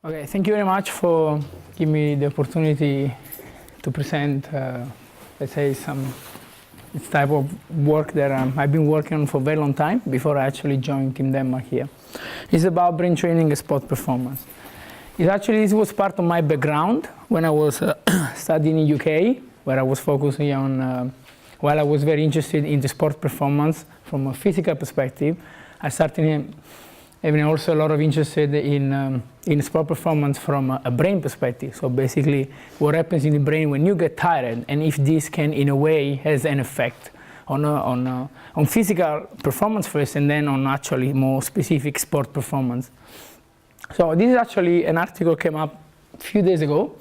Okay, thank you very much for giving me the opportunity to present, let's say, this type of work that I've been working on for a very long time before I actually joined Team Denmark here. It's about brain training and sport performance. This was part of my background when I was studying in UK, where I was focusing on, while I was very interested in the sport performance from a physical perspective, I started having also a lot of interest in sport performance from a brain perspective. So basically, what happens in the brain when you get tired, and if this can, in a way, has an effect on physical performance first, and then on actually more specific sport performance. So this is actually an article came up a few days ago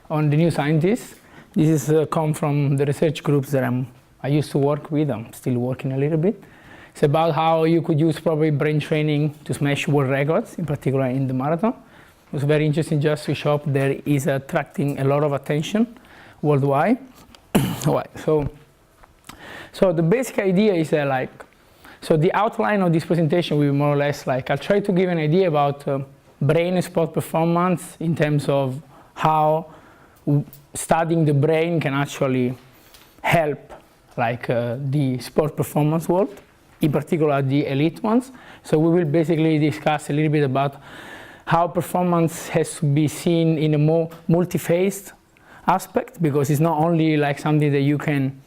on the New Scientist. This is come from the research groups that I used to work with. I'm still working a little bit. It's about how you could use probably brain training to smash world records, in particular in the marathon. It was very interesting just to show up there is attracting a lot of attention worldwide. So the basic idea is that so the outline of this presentation will be more or less like, I'll try to give an idea about brain and sport performance in terms of how studying the brain can actually help the sport performance world, in particular the elite ones. So we will basically discuss a little bit about how performance has to be seen in a more multi-phased aspect, because it's not only like something that you can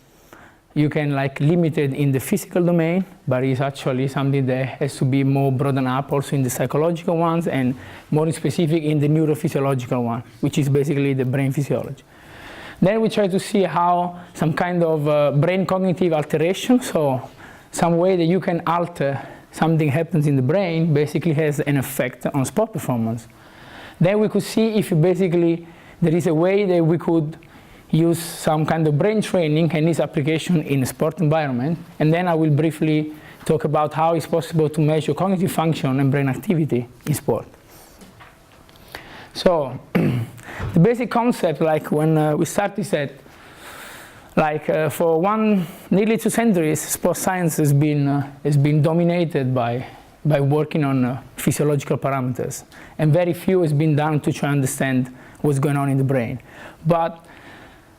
limit it in the physical domain, but it's actually something that has to be more broadened up also in the psychological ones and more specific in the neurophysiological one, which is basically the brain physiology. Then we try to see how some kind of brain cognitive alteration, so some way that you can alter something happens in the brain basically has an effect on sport performance. Then we could see if basically there is a way that we could use some kind of brain training and its application in a sport environment. And then I will briefly talk about how it's possible to measure cognitive function and brain activity in sport. So the basic concept, when we started, is that for nearly 2 centuries, sports science has been dominated by working on physiological parameters, and very few has been done to try to understand what's going on in the brain. But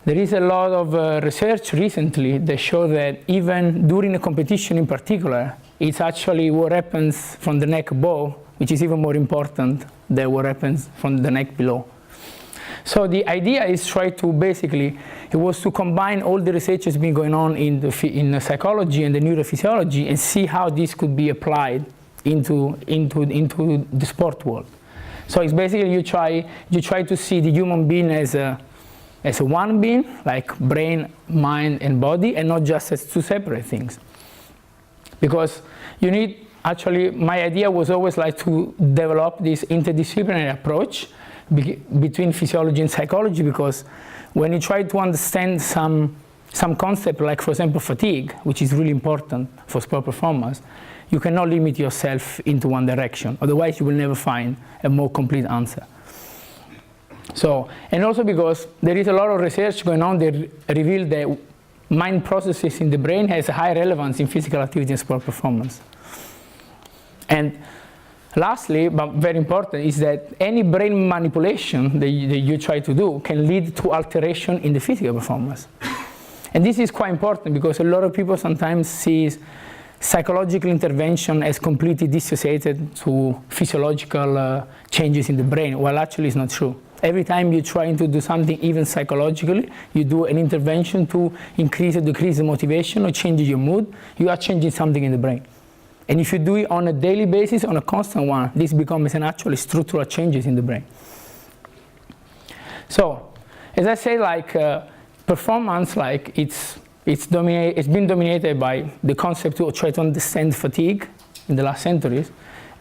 there is a lot of research recently that show that even during a competition in particular, it's actually what happens from the neck above, which is even more important than what happens from the neck below. So the idea is it was to combine all the research that's been going on in the psychology and the neurophysiology and see how this could be applied into the sport world. So it's basically you try to see the human being as a one being, like brain, mind, and body, and not just as two separate things. Because my idea was always to develop this interdisciplinary approach between physiology and psychology, because when you try to understand some concept, like for example fatigue, which is really important for sport performance, you cannot limit yourself into one direction. Otherwise you will never find a more complete answer. So, and also because there is a lot of research going on that reveal that mind processes in the brain has a high relevance in physical activity and sport performance. And lastly, but very important, is that any brain manipulation that you try to do can lead to alteration in the physical performance. And this is quite important because a lot of people sometimes see psychological intervention as completely dissociated to physiological changes in the brain, while actually it's not true. Every time you're trying to do something, even psychologically, you do an intervention to increase or decrease the motivation or change your mood, you are changing something in the brain. And if you do it on a daily basis, on a constant one, this becomes an actually structural changes in the brain. So, as I say, performance, it's been dominated by the concept to try to understand fatigue in the last centuries.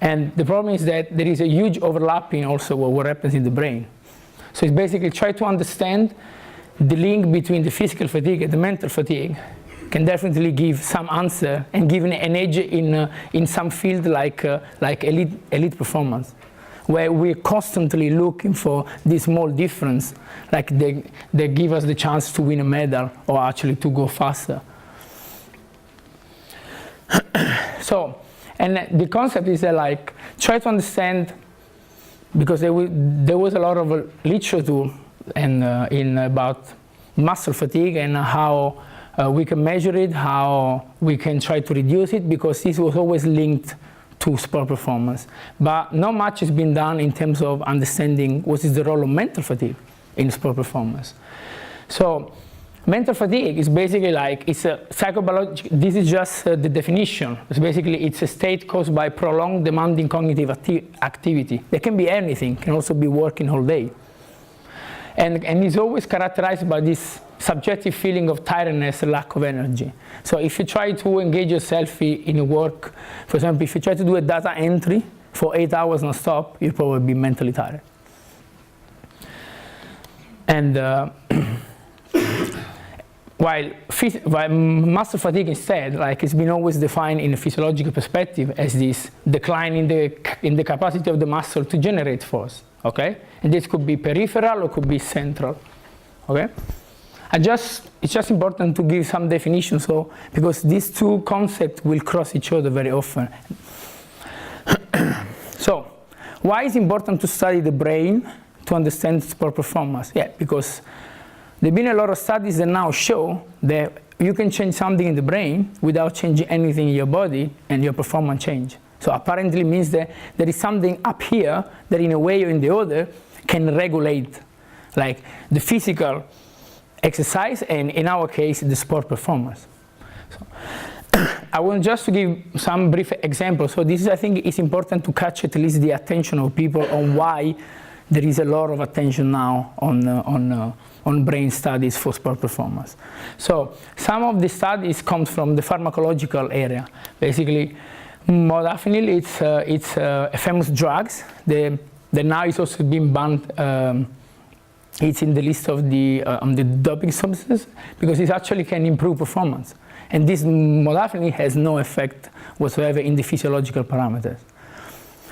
And the problem is that there is a huge overlapping also with what happens in the brain. So it's basically try to understand the link between the physical fatigue and the mental fatigue can definitely give some answer and give an edge in some field like elite performance, where we're constantly looking for this small difference, they give us the chance to win a medal or actually to go faster. So, and the concept is that try to understand because there was a lot of literature in about muscle fatigue and how we can measure it, how we can try to reduce it, because this was always linked to sport performance. But not much has been done in terms of understanding what is the role of mental fatigue in sport performance. So mental fatigue is basically like, it's a psychobiological, this is just the definition. It's basically, it's a state caused by prolonged demanding cognitive activity. There can be anything, can also be working all day. And it's always characterized by this subjective feeling of tiredness, lack of energy. So if you try to engage yourself in your work, for example, if you try to do a data entry for 8 hours non-stop, you'll probably be mentally tired. And while muscle fatigue instead, like it's been always defined in a physiological perspective as this decline in the capacity of the muscle to generate force, okay? And this could be peripheral or could be central, okay? It's just important to give some definition, so because these two concepts will cross each other very often. So, why is it important to study the brain to understand sport performance? Yeah, because there have been a lot of studies that now show that you can change something in the brain without changing anything in your body, and your performance change. So apparently it means that there is something up here that in a way or in the other can regulate, like the physical exercise, and in our case, the sport performance. So, I want just to give some brief examples. So this is, I think, it's important to catch at least the attention of people on why there is a lot of attention now on brain studies for sport performance. So some of the studies come from the pharmacological area. Basically, modafinil, it's a famous drugs. The now is also being banned. It's in the list of the doping substances because it actually can improve performance. And this modafinil has no effect whatsoever in the physiological parameters.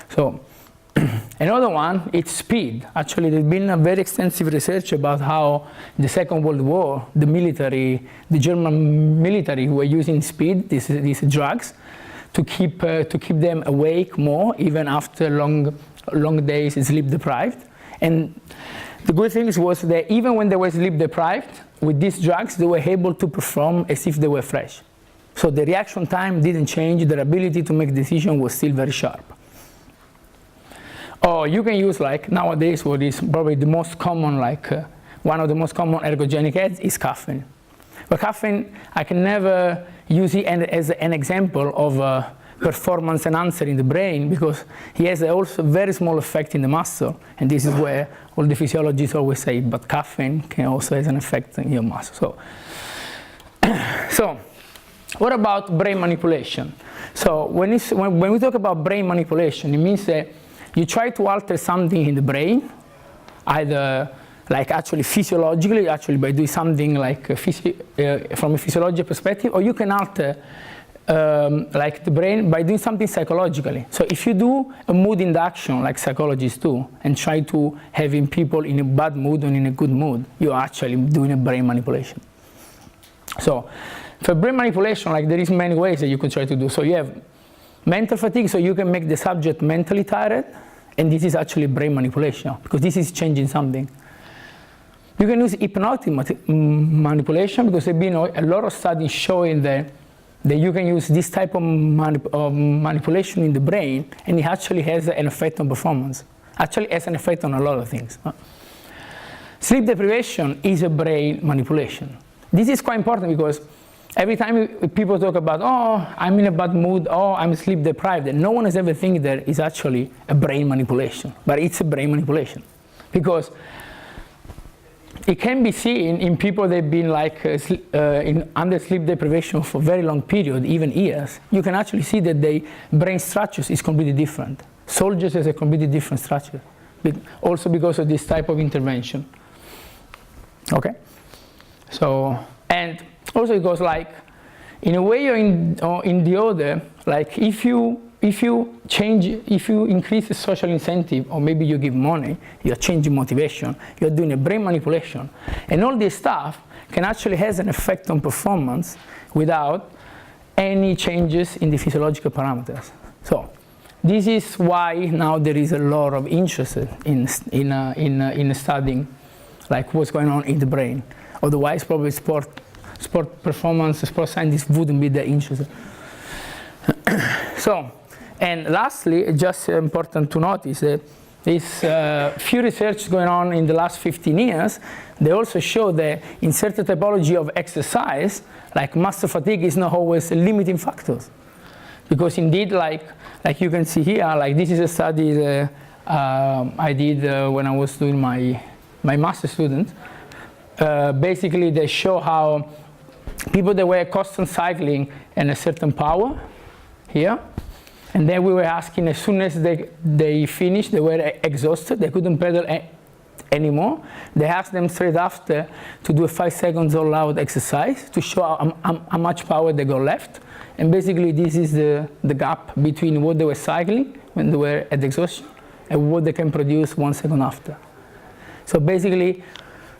So another one, it's speed. Actually, there's been a very extensive research about how the Second World War, the German military were using speed, these drugs, to keep them awake more, even after long days sleep deprived. And the good thing was that even when they were sleep deprived, with these drugs, they were able to perform as if they were fresh. So the reaction time didn't change, their ability to make decisions was still very sharp. Or you can use, like nowadays, what is probably the most common, one of the most common ergogenic aids is caffeine. But caffeine, I can never use it as an example of performance enhancer in the brain, because he has also very small effect in the muscle, and this is where all the physiologists always say, but caffeine can also have an effect in your muscle. So what about brain manipulation? So when we talk about brain manipulation, it means that you try to alter something in the brain, either like actually physiologically, actually by doing something like from a physiological perspective, or you can alter like the brain by doing something psychologically. So if you do a mood induction like psychologists do and try to having people in a bad mood and in a good mood, you're actually doing a brain manipulation. So for brain manipulation, like there is many ways that you could try to do. So you have mental fatigue, so you can make the subject mentally tired, and this is actually brain manipulation because this is changing something. You can use hypnotic manipulation because there have been a lot of studies showing that you can use this type of manipulation in the brain, and it actually has an effect on performance. Actually has an effect on a lot of things. Sleep deprivation is a brain manipulation. This is quite important because every time people talk about, oh, I'm in a bad mood, oh, I'm sleep deprived, and no one has ever think that it's actually a brain manipulation, but it's a brain manipulation. Because it can be seen in people that have been like under sleep deprivation for a very long period, even years. You can actually see that their brain structures is completely different. Soldiers has a completely different structure, also because of this type of intervention. Okay? So, and also it goes like, in a way or in the other, like if you increase the social incentive, or maybe you give money, you're changing motivation, you're doing a brain manipulation. And all this stuff can actually have an effect on performance without any changes in the physiological parameters. So this is why now there is a lot of interest in studying like what's going on in the brain. Otherwise, probably sport performance, sport scientists wouldn't be that interested. So, and lastly, just important to notice that this few research going on in the last 15 years, they also show that in certain typology of exercise, like muscle fatigue is not always a limiting factor. Because indeed, like you can see here, like this is a study that I did when I was doing my master student. Basically, they show how people that were constant cycling and a certain power here, and then we were asking as soon as they finished, they were exhausted, they couldn't pedal anymore. They asked them straight after to do a 5 seconds all out exercise to show how much power they got left. And basically this is the gap between what they were cycling when they were at exhaustion and what they can produce 1 second after. So basically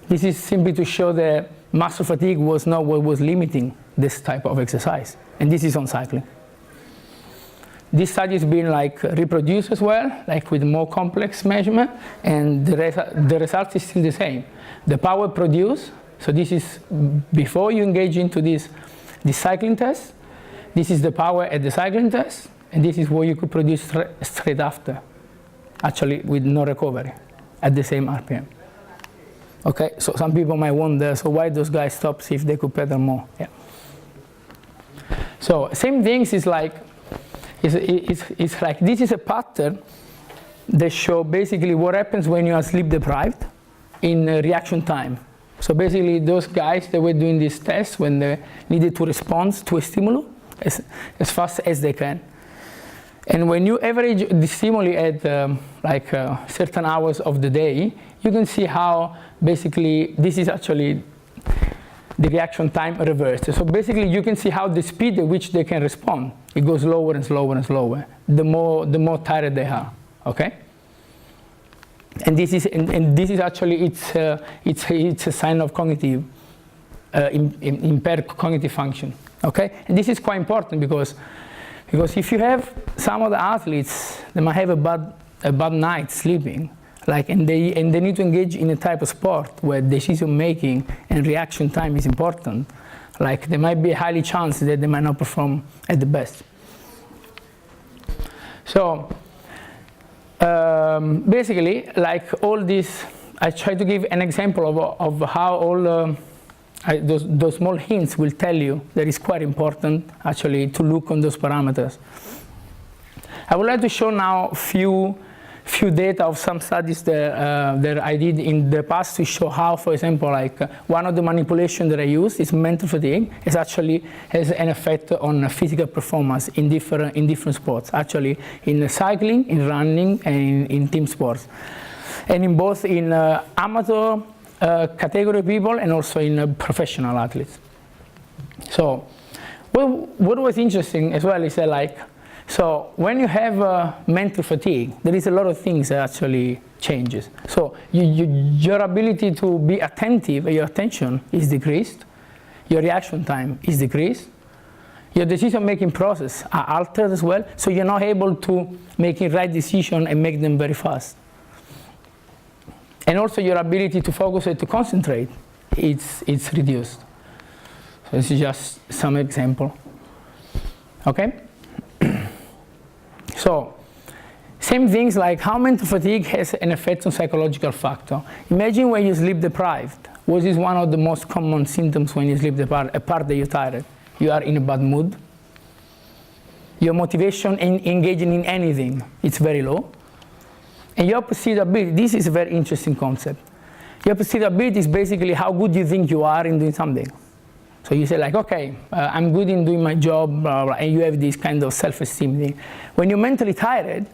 this is simply to show that muscle fatigue was not what was limiting this type of exercise. And this is on cycling. This study is being like reproduced as well, like with more complex measurement, and the result is still the same. The power produced, so this is before you engage into this cycling test. This is the power at the cycling test, and this is what you could produce straight after, actually with no recovery at the same RPM. Okay, so some people might wonder, so why those guys stop if they could pedal more? Yeah. So same things is like, it's like this is a pattern that show basically what happens when you are sleep deprived in reaction time. So basically those guys that were doing this test when they needed to respond to a stimulus as fast as they can. And when you average the stimuli at certain hours of the day, you can see how basically this is actually the reaction time reversed. So basically you can see how the speed at which they can respond, it goes lower and slower and slower, the more tired they are, okay? And this is actually, it's a sign of cognitive, impaired cognitive function, okay? And this is quite important because if you have some of the athletes, they might have a bad night sleeping, and they need to engage in a type of sport where decision making and reaction time is important. Like there might be a high chance that they might not perform at the best. So basically, like all this, I try to give an example of how all those small hints will tell you that it's quite important actually to look on those parameters. I would like to show now few data of some studies that I did in the past to show how, for example, one of the manipulations that I use is mental fatigue. It actually has an effect on physical performance in different sports. Actually, in cycling, in running, and in team sports, and in both in amateur category people and also in professional athletes. So, what was interesting as well is that so when you have mental fatigue, there is a lot of things that actually changes. So your ability to be attentive, your attention is decreased, your reaction time is decreased, your decision-making process are altered as well, so you're not able to make the right decision and make them very fast. And also your ability to focus and to concentrate, it's reduced. So this is just some example. Okay? So, same things like how mental fatigue has an effect on psychological factor. Imagine when you sleep deprived. What is one of the most common symptoms when you sleep deprived, apart that you're tired? You are in a bad mood. Your motivation in engaging in anything, it's very low. And your perceived ability, this is a very interesting concept. Your perceived ability is basically how good you think you are in doing something. So you say okay, I'm good in doing my job, blah, blah, and you have this kind of self-esteem thing. When you're mentally tired,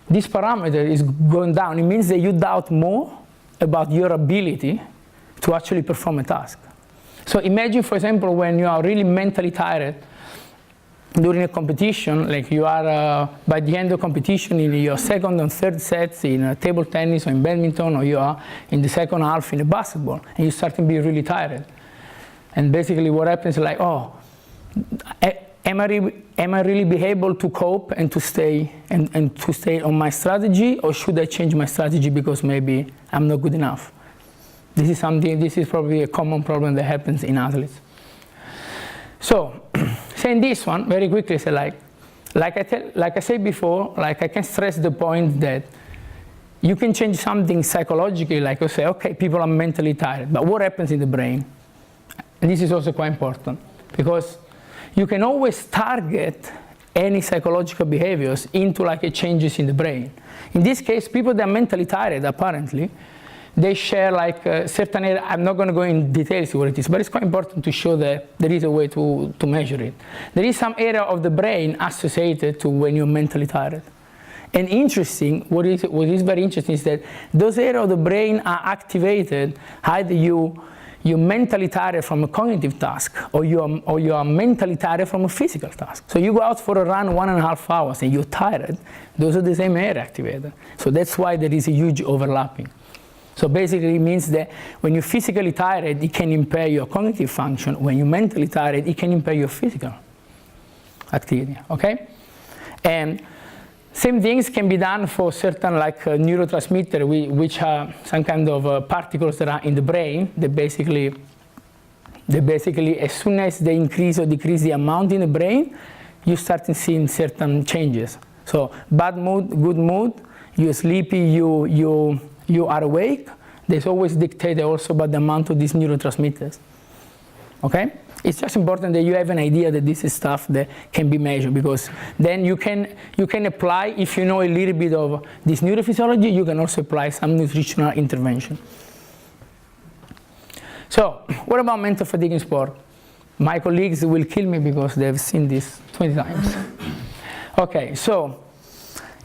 this parameter is going down. It means that you doubt more about your ability to actually perform a task. So imagine, for example, when you are really mentally tired during a competition, like you are by the end of competition in your second and third sets in table tennis or in badminton, or you are in the second half in a basketball, and you start to be really tired. And basically what happens is am I really be able to cope and to stay and to stay on my strategy, or should I change my strategy because maybe I'm not good enough? This is probably a common problem that happens in athletes. So, saying this one very quickly, say like I said before, like I can stress the point that you can change something psychologically, like you say, okay, people are mentally tired, but what happens in the brain? And this is also quite important, because you can always target any psychological behaviors into like changes in the brain. In this case, people that are mentally tired, apparently, they share like certain area. I'm not going to go in details what it is, but it's quite important to show that there is a way to measure it. There is some area of the brain associated to when you're mentally tired. And interesting, what is very interesting is that those areas of the brain are activated either you're mentally tired from a cognitive task, or you are mentally tired from a physical task. So you go out for a run 1.5 hours and you're tired, those are the same area activated. So that's why there is a huge overlapping. So basically it means that when you're physically tired, it can impair your cognitive function. When you're mentally tired, it can impair your physical activity, okay? And same things can be done for certain like neurotransmitters, which are some kind of particles that are in the brain. They basically, as soon as they increase or decrease the amount in the brain, you start seeing certain changes. So bad mood, good mood, you're sleepy, you are awake. There's always dictated also by the amount of these neurotransmitters. Okay? It's just important that you have an idea that this is stuff that can be measured, because then you can apply, if you know a little bit of this neurophysiology, you can also apply some nutritional intervention. So, what about mental fatigue in sport? My colleagues will kill me because they've seen this 20 times. Okay, so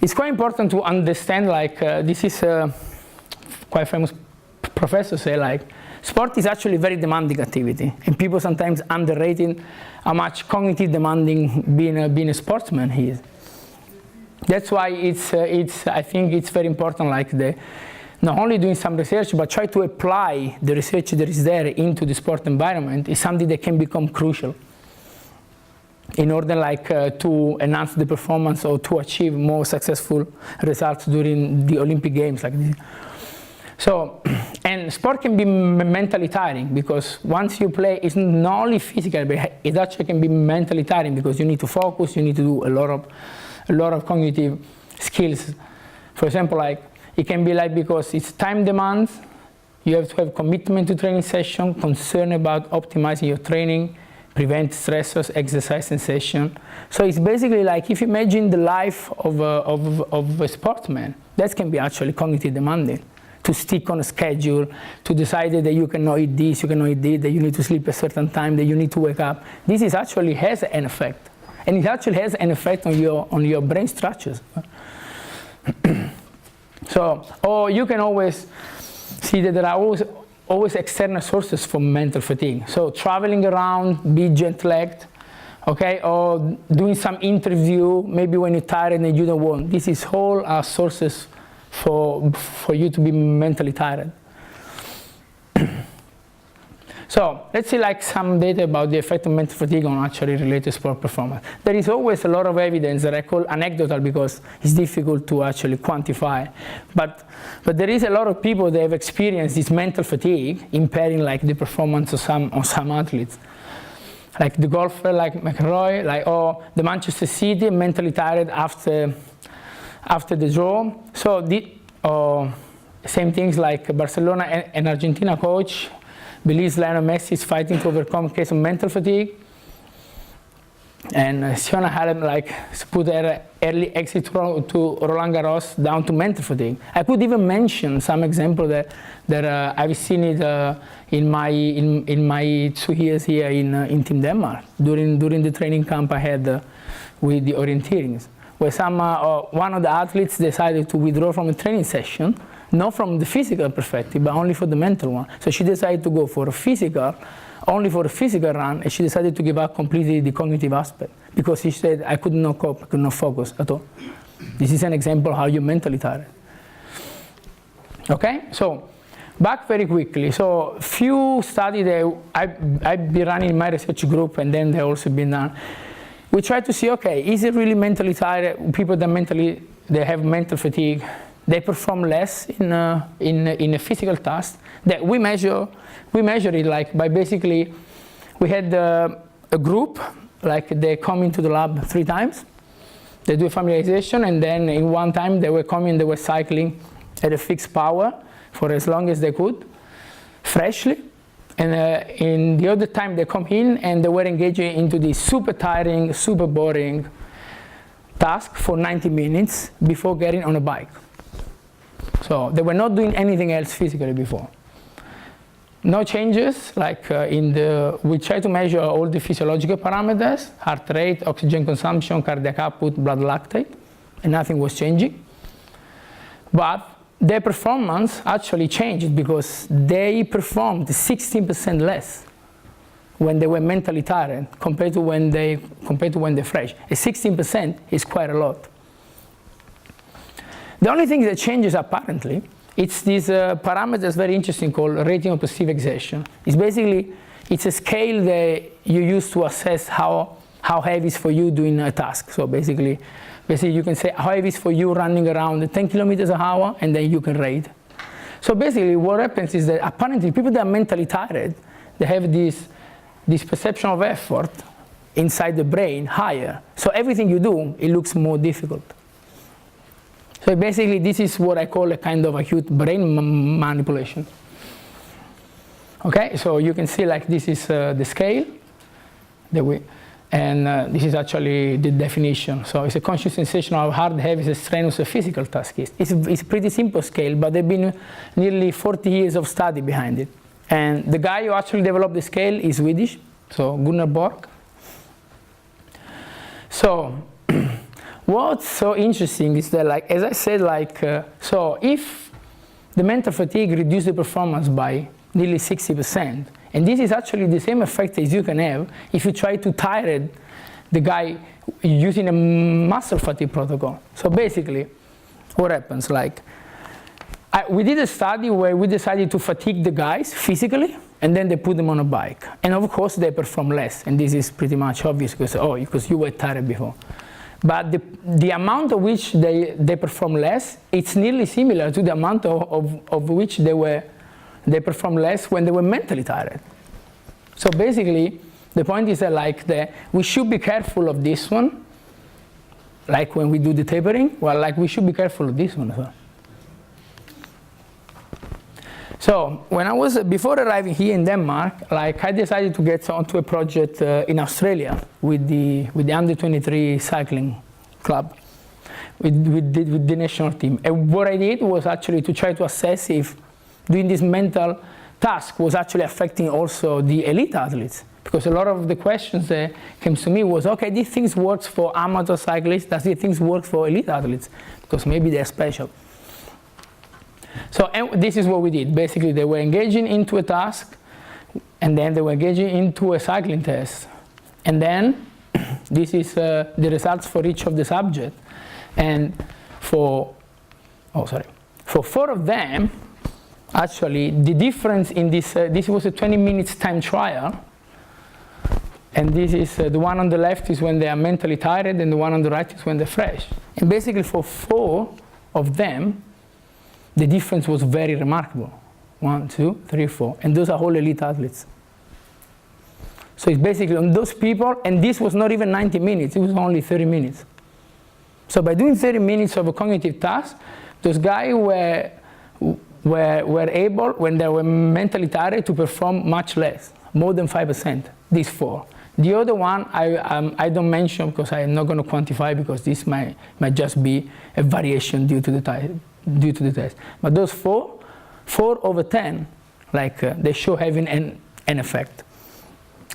it's quite important to understand, like, this is quite famous professor say, like, sport is actually a very demanding activity, and people sometimes underrating how much cognitive demanding being a sportsman is. That's why I think it's very important, like, not only doing some research, but try to apply the research that is there into the sport environment is something that can become crucial in order, like, to enhance the performance or to achieve more successful results during the Olympic Games, like this. So, and sport can be mentally tiring, because once you play, it's not only physical, but it actually can be mentally tiring, because you need to focus, you need to do a lot of cognitive skills. For example, like, it can be like, because it's time demands, you have to have commitment to training session, concern about optimizing your training, prevent stressors, exercise sensation. So it's basically like, if you imagine the life of a sportsman, that can be actually cognitive demanding. To stick on a schedule, to decide that you cannot eat this, you cannot eat this, that you need to sleep a certain time, that you need to wake up. This is actually has an effect, and it actually has an effect on your brain structures. So, or you can always see that there are always external sources for mental fatigue. So traveling around, be jet lagged, okay, or doing some interview, maybe when you're tired and you don't want. This is all sources for you to be mentally tired. So let's see, like, some data about the effect of mental fatigue on actually related sport performance. There is always a lot of evidence that I call anecdotal, because it's difficult to actually quantify. But there is a lot of people that have experienced this mental fatigue impairing, like, the performance of some athletes. Like the golfer, like McIlroy, like, or the Manchester City, mentally tired after the draw. So same things like Barcelona and Argentina coach believes Lionel Messi is fighting to overcome a case of mental fatigue. And Siona Halep, like, put her early exit to Roland Garros down to mental fatigue. I could even mention some example that I've seen it in my 2 years here in Team Denmark during the training camp I had with the orienteerings, where one of the athletes decided to withdraw from a training session, not from the physical perspective, but only for the mental one. So she decided to go only for a physical run, and she decided to give up completely the cognitive aspect, because she said, I could not cope, I could not focus at all. This is an example of how you're mentally tired. Okay, so back very quickly. So few studies that I've been running in my research group, and then they've also been done. we try to see, okay, is it really mentally tired? People that they have mental fatigue, they perform less in a physical task. That we measure it like by basically, we had a group, like they come into the lab 3 times, they do a familiarization, and then in one time they were coming, they were cycling at a fixed power for as long as they could, freshly. And in the other time they come in and they were engaging into this super tiring, super boring task for 90 minutes before getting on a bike. So they were not doing anything else physically before. No changes, like we try to measure all the physiological parameters, heart rate, oxygen consumption, cardiac output, blood lactate, and nothing was changing. But their performance actually changed because they performed 16% less when they were mentally tired compared to when they're fresh. 16% is quite a lot. The only thing that changes apparently, it's this parameter that's very interesting called rating of perceived exertion. It's a scale that you use to assess how heavy it's for you doing a task. So basically you can say how heavy it's for you running around 10 kilometers an hour, and then you can rate. So basically what happens is that apparently people that are mentally tired, they have this perception of effort inside the brain higher. So everything you do, it looks more difficult. So basically this is what I call a kind of acute brain manipulation. Okay, so you can see like this is the scale and this is actually the definition. So it's a conscious sensation of how heavy a strenuous a physical task is. It's a pretty simple scale, but there have been nearly 40 years of study behind it. And the guy who actually developed the scale is Swedish, so Gunnar Borg. So what's so interesting is that, like, as I said, so if the mental fatigue reduces the performance by nearly 60%, and this is actually the same effect as you can have if you try to tire the guy using a muscle fatigue protocol. So basically, what happens? We did a study where we decided to fatigue the guys physically, and then they put them on a bike. And of course, they perform less. And this is pretty much obvious because you were tired before. But the amount of which they perform less, it's nearly similar to the amount of which they perform less when they were mentally tired. So basically, the point is that we should be careful of this one, like when we do the tapering. Well, we should be careful of this one as well. So before arriving here in Denmark, I decided to get onto a project in Australia with the under 23 cycling club, with the national team. And what I did was actually to try to assess if doing this mental task was actually affecting also the elite athletes. Because a lot of the questions that came to me was, okay, these things work for amateur cyclists, does these things work for elite athletes? Because maybe they're special. So this is what we did. Basically, they were engaging into a task, and then they were engaging into a cycling test. And then this is the results for each of the subjects. And for 4 of them, actually, the difference in this was a 20 minutes time trial. And this is the one on the left is when they are mentally tired, and the one on the right is when they're fresh. And basically, for 4 of them, the difference was very remarkable. 1, 2, 3, 4. And those are all elite athletes. So it's basically on those people, and this was not even 90 minutes, it was only 30 minutes. So by doing 30 minutes of a cognitive task, those guys were able, when they were mentally tired, to perform much less, more than 5%, these 4. The other one I don't mention because I'm not going to quantify, because this might just be a variation due to the test. But those 4 over 10, they show having an effect.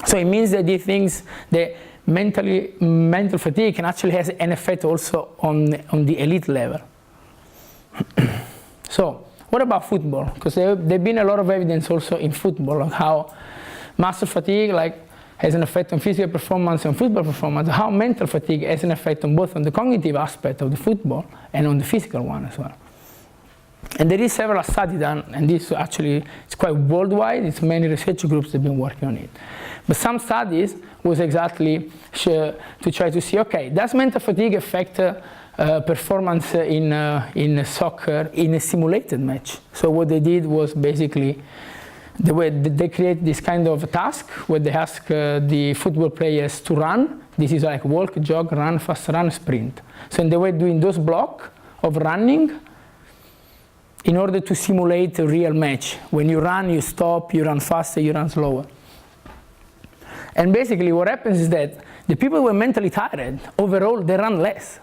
So it means that these things, the mental fatigue can actually have an effect also on the elite level. So what about football? Because there's been a lot of evidence also in football on how muscle fatigue has an effect on physical performance and football performance, how mental fatigue has an effect on both on the cognitive aspect of the football and on the physical one as well. And there is several studies done, and this actually is quite worldwide. It's many research groups that have been working on it. But some studies was exactly to try to see, okay, does mental fatigue affect performance in soccer in a simulated match? So what they did was basically they create this kind of task where they ask the football players to run. This is like walk, jog, run, fast run, sprint. So they were doing those blocks of running in order to simulate a real match. When you run, you stop, you run faster, you run slower. And basically what happens is that the people who were mentally tired, overall, they run less.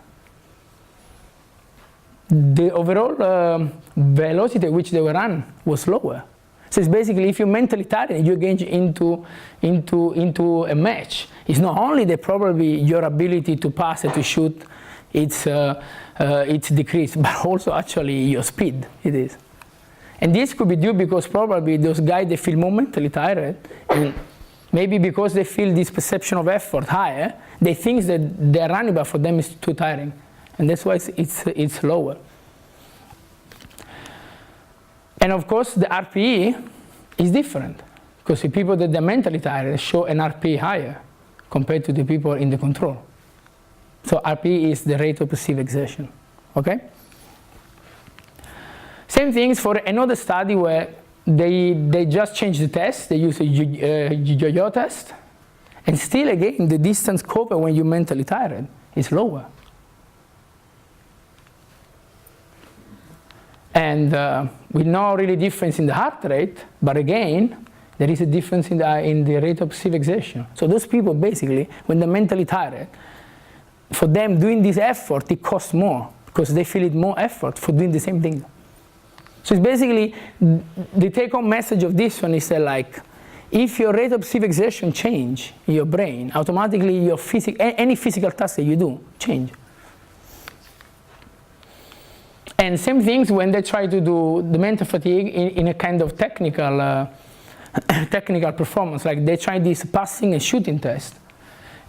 The overall velocity at which they were run was lower. So it's basically, if you're mentally tired and you engage into a match, it's not only that probably your ability to pass and to shoot, it's decreased, but also actually your speed, it is. And this could be due because probably those guys, they feel more mentally tired, and maybe because they feel this perception of effort higher, they think that they're running, but for them it's too tiring. And that's why it's lower. And of course, the RPE is different, because the people that are mentally tired show an RPE higher compared to the people in the control. So RPE is the rate of perceived exertion, okay? Same things for another study where they just changed the test. They use a yo-yo test, and still again, the distance covered when you're mentally tired is lower. And with no really difference in the heart rate, but again, there is a difference in the rate of perceived exertion. So those people basically, when they're mentally tired, for them doing this effort, it costs more because they feel it more effort for doing the same thing. So it's basically, the take-home message of this one is that, like, if your rate of perceived exertion change in your brain, automatically your any physical task that you do change. And same things when they try to do the mental fatigue in a kind of technical performance, like they try this passing and shooting test.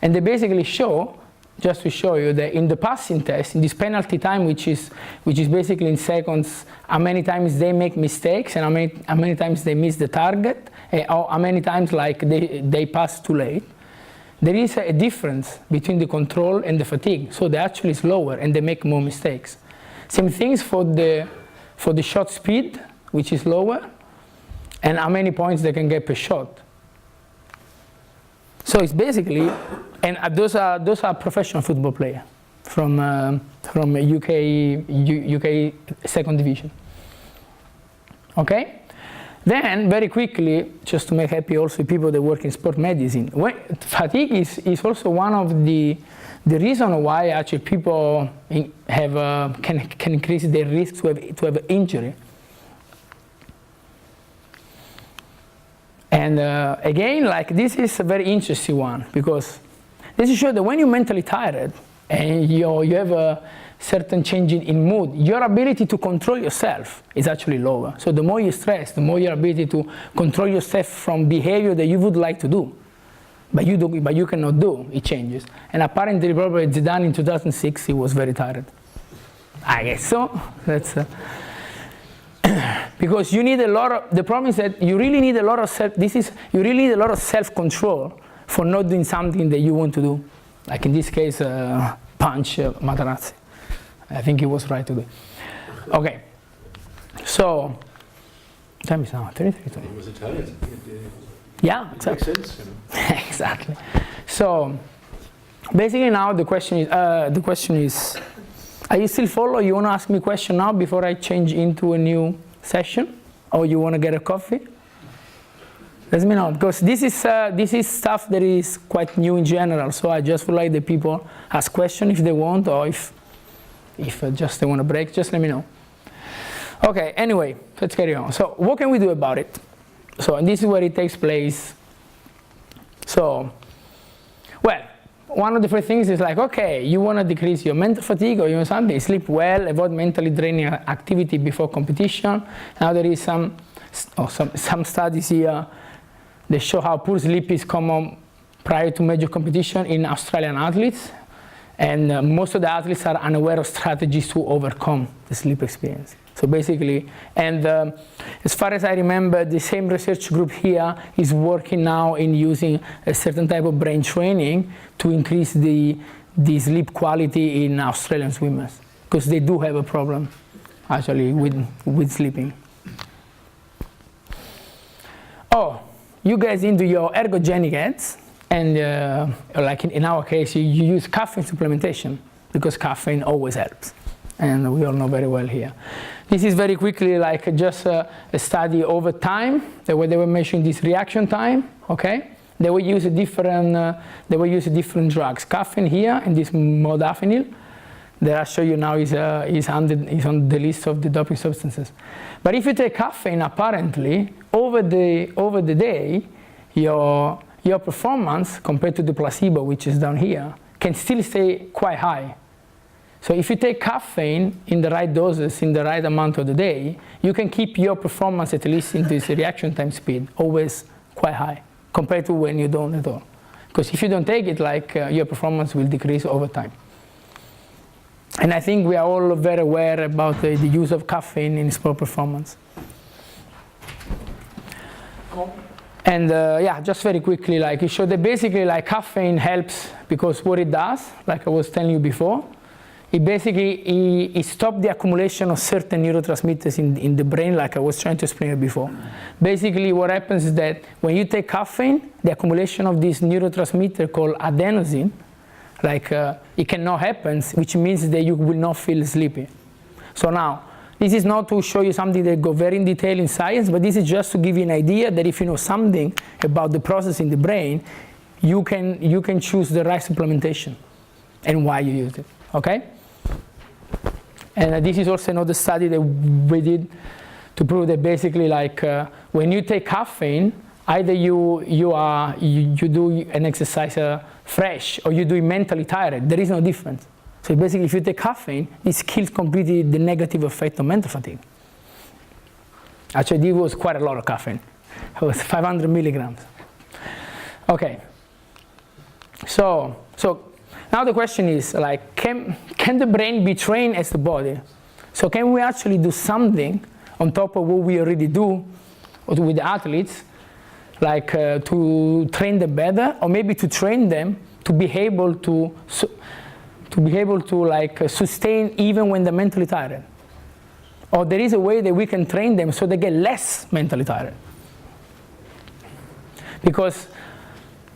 And they basically show, just to show you, that in the passing test, in this penalty time, which is basically in seconds, how many times they make mistakes and how many times they miss the target, or how many times like they pass too late, there is a difference between the control and the fatigue. So they actually slower and they make more mistakes. Same things for the shot speed, which is lower, and how many points they can get per shot. So it's basically, and those are professional football players from UK second division. Okay? Then very quickly, just to make happy also people that work in sport medicine, fatigue is also one of the reason why actually people can increase their risk to have injury. And again, like this is a very interesting one, because this is sure that when you're mentally tired and you have a certain change in mood, your ability to control yourself is actually lower. So the more you stress, the more your ability to control yourself from behavior that you would like to do, but you cannot do, it changes. And apparently, probably Zidane in 2006, he was very tired. I guess so. That's because you need a lot of. The problem is that you really need a lot of you really need a lot of self-control for not doing something that you want to do. Like in this case, punch Materazzi. I think he was right to do. Okay. So, time is now 33. He was Italian. Yeah, exactly. Makes sense, you know. Exactly. So, basically now the question is, are you still follow? You want to ask me a question now before I change into a new session, or you want to get a coffee? Let me know, because this is stuff that is quite new in general. So I just would like the people ask questions if they want, or if just they want a break, just let me know. Okay. Anyway, let's carry on. So what can we do about it? So, and this is where it takes place. So, well, one of the first things is like, okay, you want to decrease your mental fatigue or you want something, sleep well, avoid mentally draining activity before competition. Now there is some studies here that show how poor sleep is common prior to major competition in Australian athletes. And most of the athletes are unaware of strategies to overcome the sleep experience. So basically, and as far as I remember, the same research group here is working now in using a certain type of brain training to increase the sleep quality in Australian swimmers, because they do have a problem actually with sleeping. Oh, you guys into your ergogenic heads, and like in our case, you use caffeine supplementation, because caffeine always helps, and we all know very well here. This is very quickly like just a study over time, the way they were measuring this reaction time, okay? They will use different drugs. Caffeine here and this modafinil that I show you now is on the list of the doping substances. But if you take caffeine, apparently over the day, your performance compared to the placebo, which is down here, can still stay quite high. So if you take caffeine in the right doses, in the right amount of the day, you can keep your performance, at least in this reaction time speed, always quite high, compared to when you don't at all. Because if you don't take it, like your performance will decrease over time. And I think we are all very aware about the use of caffeine in sport performance. And yeah, just very quickly, like it showed that basically like caffeine helps because what it does, like I was telling you before, it basically it stops the accumulation of certain neurotransmitters in the brain, like I was trying to explain it before. Basically what happens is that when you take caffeine, the accumulation of this neurotransmitter called adenosine, like it cannot happen, which means that you will not feel sleepy. So now, this is not to show you something that goes very in detail in science, but this is just to give you an idea that if you know something about the process in the brain, you can choose the right supplementation and why you use it, okay? And this is also another study that we did to prove that basically like when you take caffeine, either you do an exercise fresh or you do it mentally tired. There is no difference. So basically if you take caffeine, this kills completely the negative effect of mental fatigue. Actually, it was quite a lot of caffeine. It was 500 milligrams. Okay. So now the question is like, can the brain be trained as the body? So can we actually do something on top of what we already do with the athletes, like to train them better, or maybe to train them to be able to like sustain even when they're mentally tired? Or there is a way that we can train them so they get less mentally tired? Because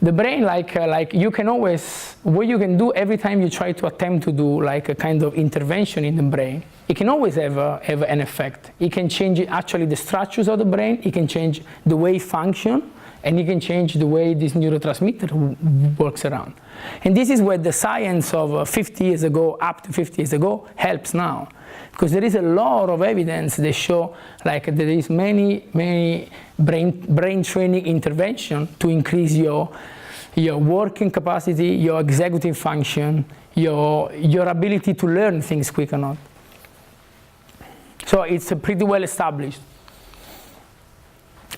the brain, like you can always, what you can do every time you try to attempt to do like a kind of intervention in the brain, it can always have an effect. It can change actually the structures of the brain, it can change the way it functions, and it can change the way this neurotransmitter works around. And this is where the science of 50 years ago, up to 50 years ago, helps now. Because there is a lot of evidence that show like there is many brain training intervention to increase your working capacity, your executive function, your ability to learn things quick or not. So it's pretty well established.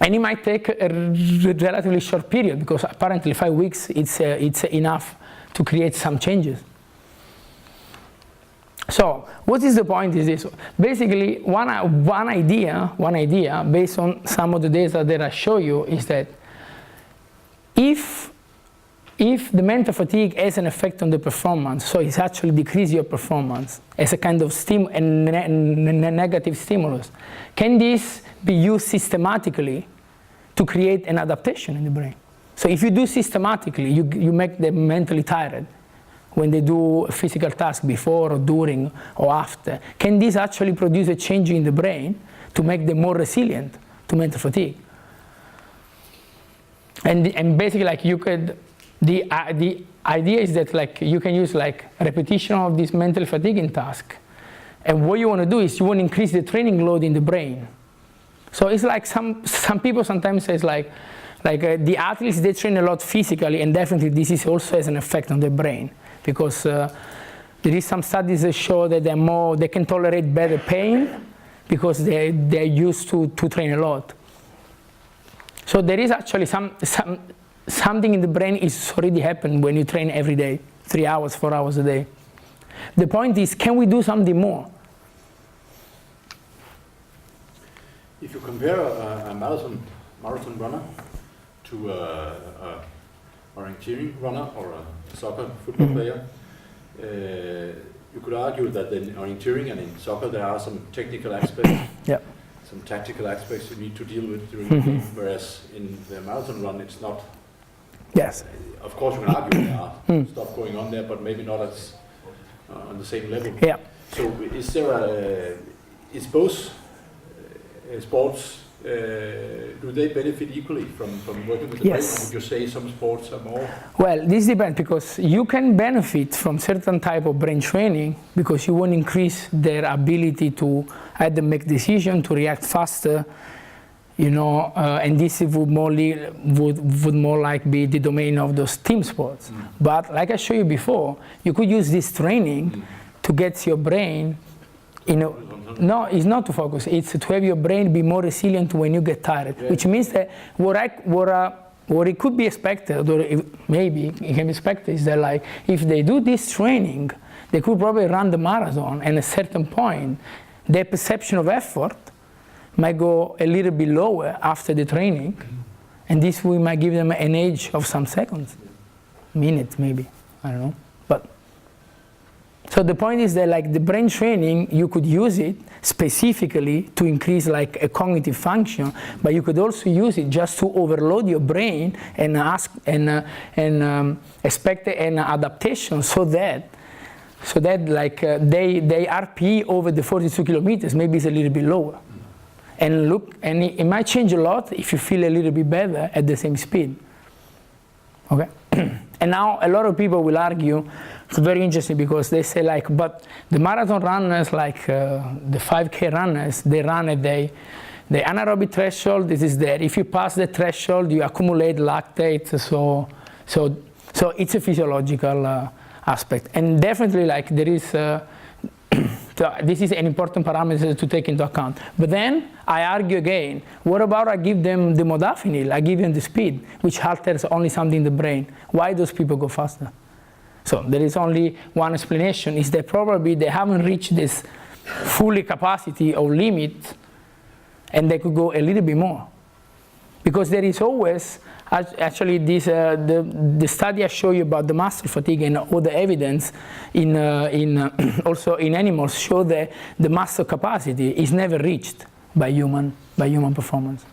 And it might take a relatively short period, because apparently 5 weeks it's enough to create some changes. So what is the point is this? Basically, one idea based on some of the data that I show you is that if the mental fatigue has an effect on the performance, so it's actually decrease your performance as a kind of negative stimulus, can this be used systematically to create an adaptation in the brain? So if you do systematically, you make them mentally tired when they do a physical task before or during or after. Can this actually produce a change in the brain to make them more resilient to mental fatigue? And basically, like you could, the idea is that like you can use like repetition of this mental fatiguing task, and what you want to do is you want to increase the training load in the brain. So it's like some people sometimes say like the athletes, they train a lot physically, and definitely this is also has an effect on the brain, because there is some studies that show that they can tolerate better pain because they're used to train a lot. So there is actually something in the brain is already happened when you train every day, 3 hours, 4 hours a day. The point is, can we do something more? if you compare a marathon runner to a orienteering runner or a soccer football player, you could argue that in orienteering and in soccer there are some technical aspects, some tactical aspects you need to deal with during the game, whereas in the marathon run it's not. Yes. Of course you can argue there are stuff going on there, but maybe not as on the same level. Yeah. So is there is both sports, do they benefit equally from working with the brain, or would you say some sports are more? Well, this depends, because you can benefit from certain type of brain training because you want to increase their ability to either make decisions, to react faster, you know, and this would more like be the domain of those team sports. But like I showed you before, you could use this training to get your brain, you know, no, it's not to focus, it's to have your brain be more resilient when you get tired, which means that what it could be expected, or maybe it can be expected, is that like if they do this training, they could probably run the marathon, and at a certain point, their perception of effort might go a little bit lower after the training, and this might give them an edge of some seconds, minutes maybe, I don't know. But so the point is that like the brain training, you could use it specifically to increase like a cognitive function, but you could also use it just to overload your brain and expect an adaptation so that like they RP over the 42 kilometers maybe is a little bit lower. And look, and it might change a lot if you feel a little bit better at the same speed. Okay? And now a lot of people will argue, it's very interesting because they say like, but the marathon runners, like the 5K runners, they run at the anaerobic threshold, this is there. If you pass the threshold, you accumulate lactate, so it's a physiological aspect. And definitely like there is, this is an important parameter to take into account. But then I argue again, what about I give them the modafinil, I give them the speed, which alters only something in the brain. Why those people go faster? So there is only one explanation, is that probably they haven't reached this fully capacity or limit, and they could go a little bit more. Because there is always, actually this, the study I showed you about the muscle fatigue and all the evidence also in animals show that the muscle capacity is never reached by human performance.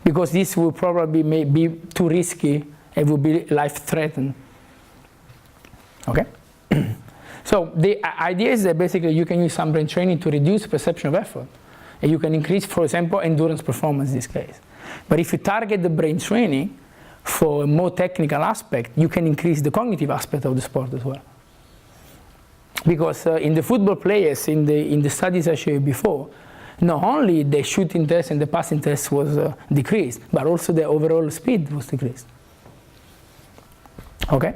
Because this will probably be too risky and will be life-threatening. Okay? So the idea is that basically you can use some brain training to reduce perception of effort. And you can increase, for example, endurance performance in this case. But if you target the brain training for a more technical aspect, you can increase the cognitive aspect of the sport as well. Because in the football players, in the studies I showed you before, not only the shooting test and the passing test was decreased, but also the overall speed was decreased. Okay?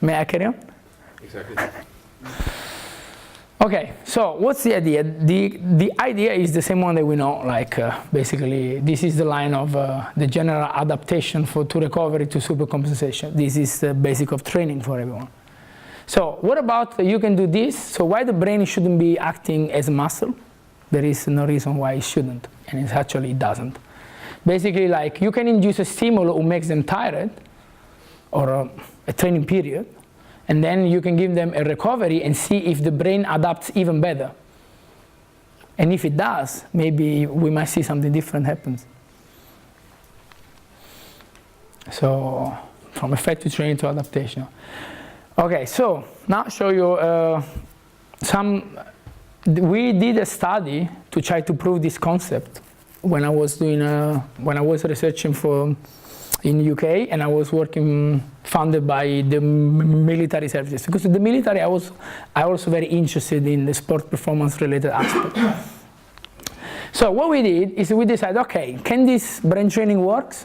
May I carry on? Exactly. Okay, so what's the idea? The idea is the same one that we know, like basically this is the line of the general adaptation to recovery to supercompensation. This is the basic of training for everyone. So what about you can do this? So why the brain shouldn't be acting as a muscle? There is no reason why it shouldn't, and it actually doesn't. Basically, like you can induce a stimulus who makes them tired, or a training period, and then you can give them a recovery and see if the brain adapts even better. And if it does, maybe we might see something different happens. So, from effective training to adaptation. Okay, so now I'll show you we did a study to try to prove this concept when I was researching in UK, and I was working funded by the military services. Because in the military, I was also very interested in the sport performance related aspect. So what we did is we decided, okay, can this brain training work?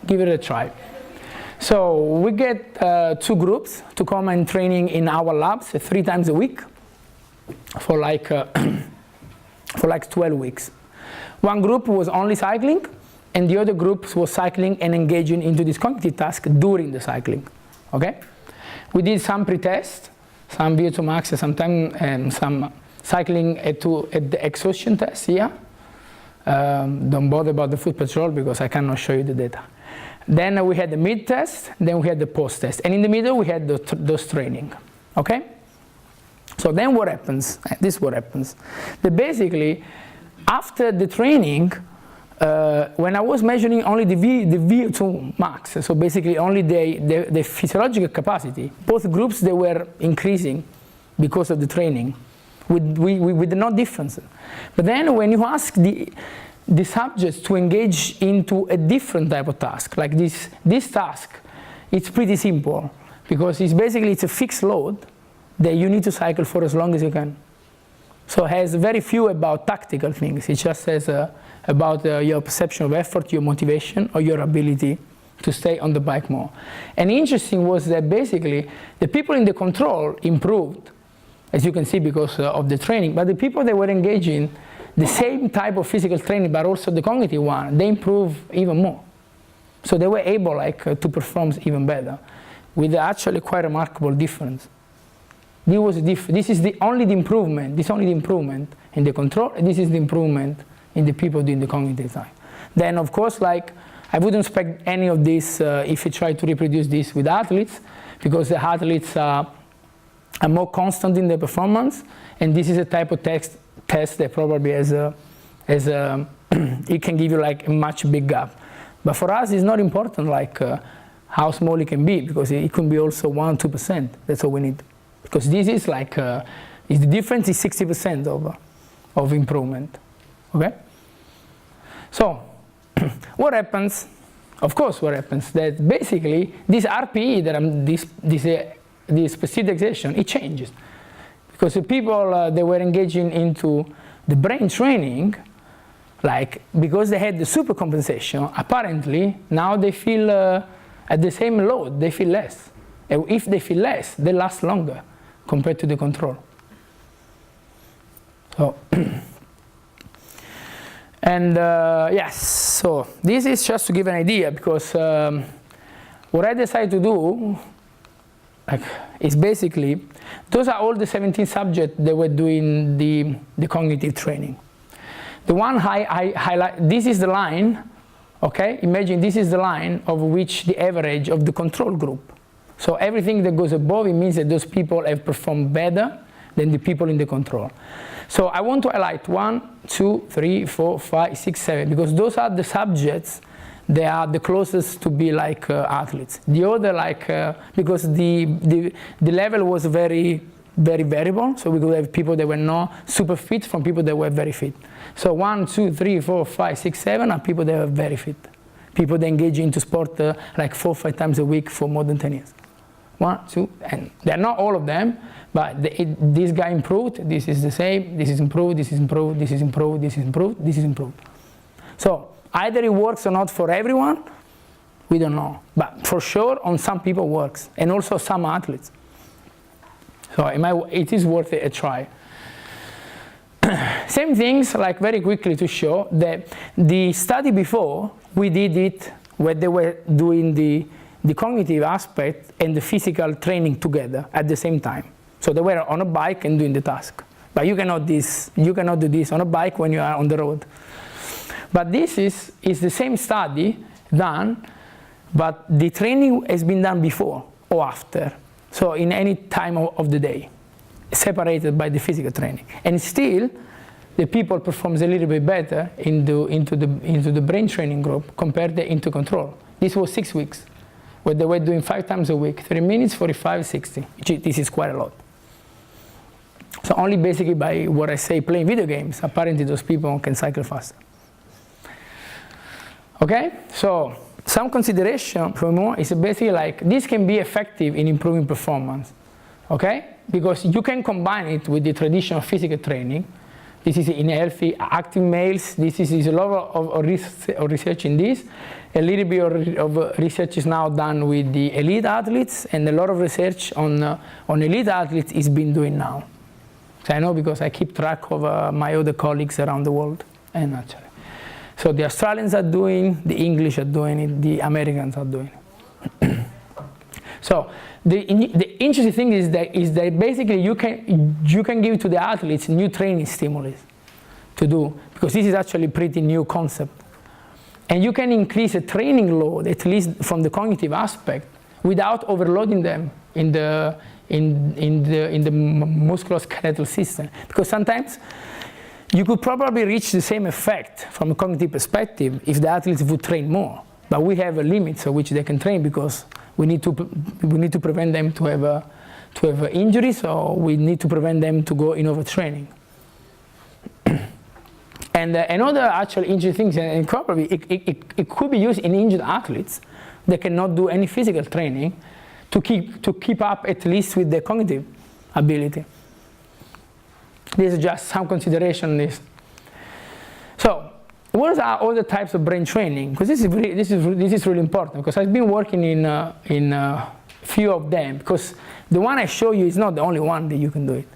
Give it a try. So we get 2 groups to come and training in our labs 3 times a week for like 12 weeks. One group was only cycling, and the other group was cycling and engaging into this cognitive task during the cycling. Okay? We did some pre-test, some VO2 max, some time, and some cycling at the exhaustion test here. Don't bother about the foot patrol because I cannot show you the data. Then we had the mid-test, then we had the post-test. And in the middle, we had those training, okay? So then what happens? This is what happens. That basically, after the training, when I was measuring only the VO2 max, so basically only the physiological capacity, both groups, they were increasing because of the training, with no difference. But then when you ask the subjects to engage into a different type of task, like this task, it's pretty simple, because it's a fixed load that you need to cycle for as long as you can. So it has very few about tactical things. It just says about your perception of effort, your motivation, or your ability to stay on the bike more. And interesting was that basically the people in the control improved, as you can see, because of the training, but the people that were engaging the same type of physical training, but also the cognitive one, they improve even more. So they were able to perform even better, with actually quite remarkable difference. This is only the improvement in the control, and this is the improvement in the people doing the cognitive side. Then of course, I wouldn't expect any of this if you try to reproduce this with athletes, because the athletes are more constant in their performance, and this is a type of test that probably it can give you a much big gap. But for us, it's not important how small it can be, because it can be also 1-2%. That's all we need, because this is the difference is 60% of improvement. Okay. So what happens? Of course, what happens that basically this RPE that this specific exertion, it changes. Because the people they were engaging into the brain training, because they had the supercompensation, apparently now they feel at the same load, they feel less. And if they feel less, they last longer compared to the control. So, and yes, so this is just to give an idea, because what I decided to do is basically, those are all the 17 subjects that were doing the cognitive training. The one I highlight, this is the line, okay? Imagine this is the line of which the average of the control group. So everything that goes above, it means that those people have performed better than the people in the control. So I want to highlight 1, 2, 3, 4, 5, 6, 7, because those are the subjects they are the closest to be athletes. The other because the level was very, very variable, so we could have people that were not super fit from people that were very fit. So 1, 2, 3, 4, 5, 6, 7 are people that are very fit. People that engage into sport 4 or 5 times a week for more than 10 years. 1, 2, and they're not all of them, but this guy improved, this is the same, this is improved, this is improved, this is improved, this is improved, this is improved. So either it works or not for everyone, we don't know. But for sure, on some people it works, and also some athletes. So it is worth a try. Same things, very quickly to show that the study before, we did it where they were doing the cognitive aspect and the physical training together at the same time. So they were on a bike and doing the task. But you cannot do this on a bike when you are on the road. But this is the same study done, but the training has been done before or after. So in any time of the day, separated by the physical training. And still, the people performs a little bit better into the brain training group compared to into control. This was 6 weeks, where they were doing 5 times a week, 30 minutes, 45, 60. This is quite a lot. So only basically by what I say, playing video games, apparently those people can cycle faster. Okay, so some consideration for more is basically this can be effective in improving performance. Okay, because you can combine it with the traditional physical training. This is in healthy, active males. This is a lot of research in this. A little bit of research is now done with the elite athletes, and a lot of research on elite athletes is being doing now. So I know because I keep track of my other colleagues around the world, and actually. So the Australians are doing, the English are doing it, the Americans are doing it. So the interesting thing is that basically you can give to the athletes new training stimuli. to do, because this is actually a pretty new concept. And you can increase a training load, at least from the cognitive aspect, without overloading them in the musculoskeletal system. Because sometimes you could probably reach the same effect from a cognitive perspective if the athletes would train more. But we have a limit at which they can train, because we need to prevent them to have injuries, or we need to prevent them to go in overtraining. And another actually interesting thing, and probably it could be used in injured athletes that cannot do any physical training to keep up at least with their cognitive ability. This is just some consideration on this. So, what are all the types of brain training? Because this is really important, because I've been working in a few of them, because the one I show you is not the only one that you can do it.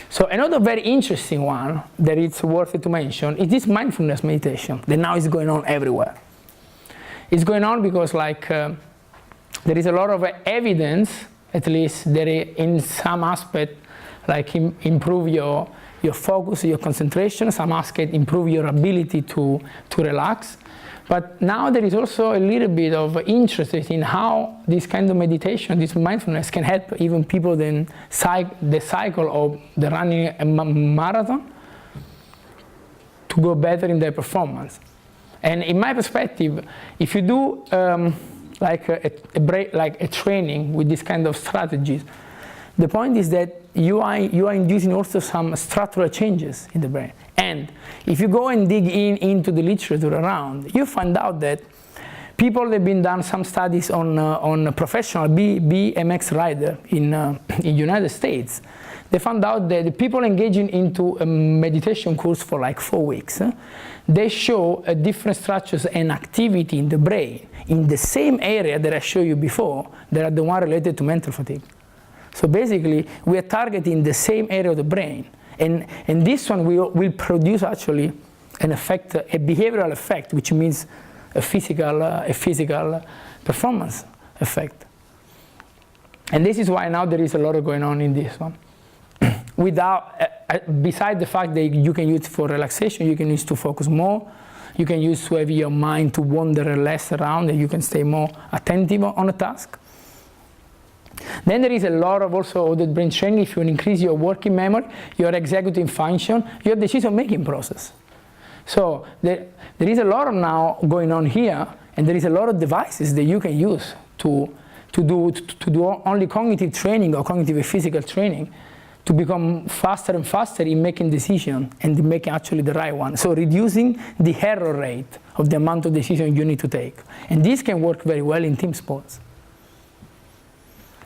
So another very interesting one that it's worth it to mention is this mindfulness meditation that now is going on everywhere. It's going on because there is a lot of evidence, at least, that in some aspect, like improve your focus, your concentration, some aspect improve your ability to relax. But now there is also a little bit of interest in how this kind of meditation, this mindfulness, can help even people the cycle of the running a marathon to go better in their performance. And in my perspective, if you do like a training with this kind of strategies, the point is that you are inducing also some structural changes in the brain. And if you go and dig into the literature around, you find out that people have been done some studies on a professional BMX rider in United States. They found out that the people engaging into a meditation course for like 4 weeks, they show a different structures and activity in the brain in the same area that I showed you before, that are the one related to mental fatigue. So basically, we are targeting the same area of the brain. And this one will produce actually an effect, a behavioral effect, which means a physical performance effect. And this is why now there is a lot going on in this one. Besides the fact that you can use it for relaxation, you can use it to focus more, you can use to have your mind to wander less around, and you can stay more attentive on a task. Then there is a lot of also other brain training. If you increase your working memory, your executive function, your decision-making process. So there is a lot of now going on here, and there is a lot of devices that you can use to do only cognitive training or cognitive physical training to become faster and faster in making decisions and in making actually the right one. So reducing the error rate of the amount of decisions you need to take. And this can work very well in team sports.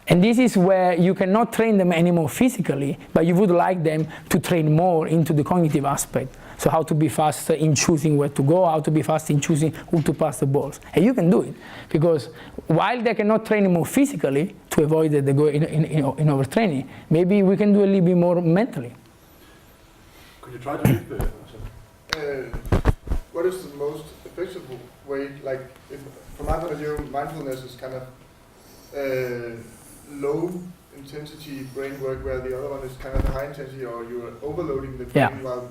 And this is where you cannot train them anymore physically, but you would like them to train more into the cognitive aspect. So how to be faster in choosing where to go, how to be fast in choosing who to pass the balls. And you can do it, because while they cannot train more physically to avoid that they go in overtraining, maybe we can do a little bit more mentally. Could you try to read what is the most effective way, like from my point of view, mindfulness is kind of low intensity brain work, where the other one is kind of the high intensity, or you're overloading the brain, while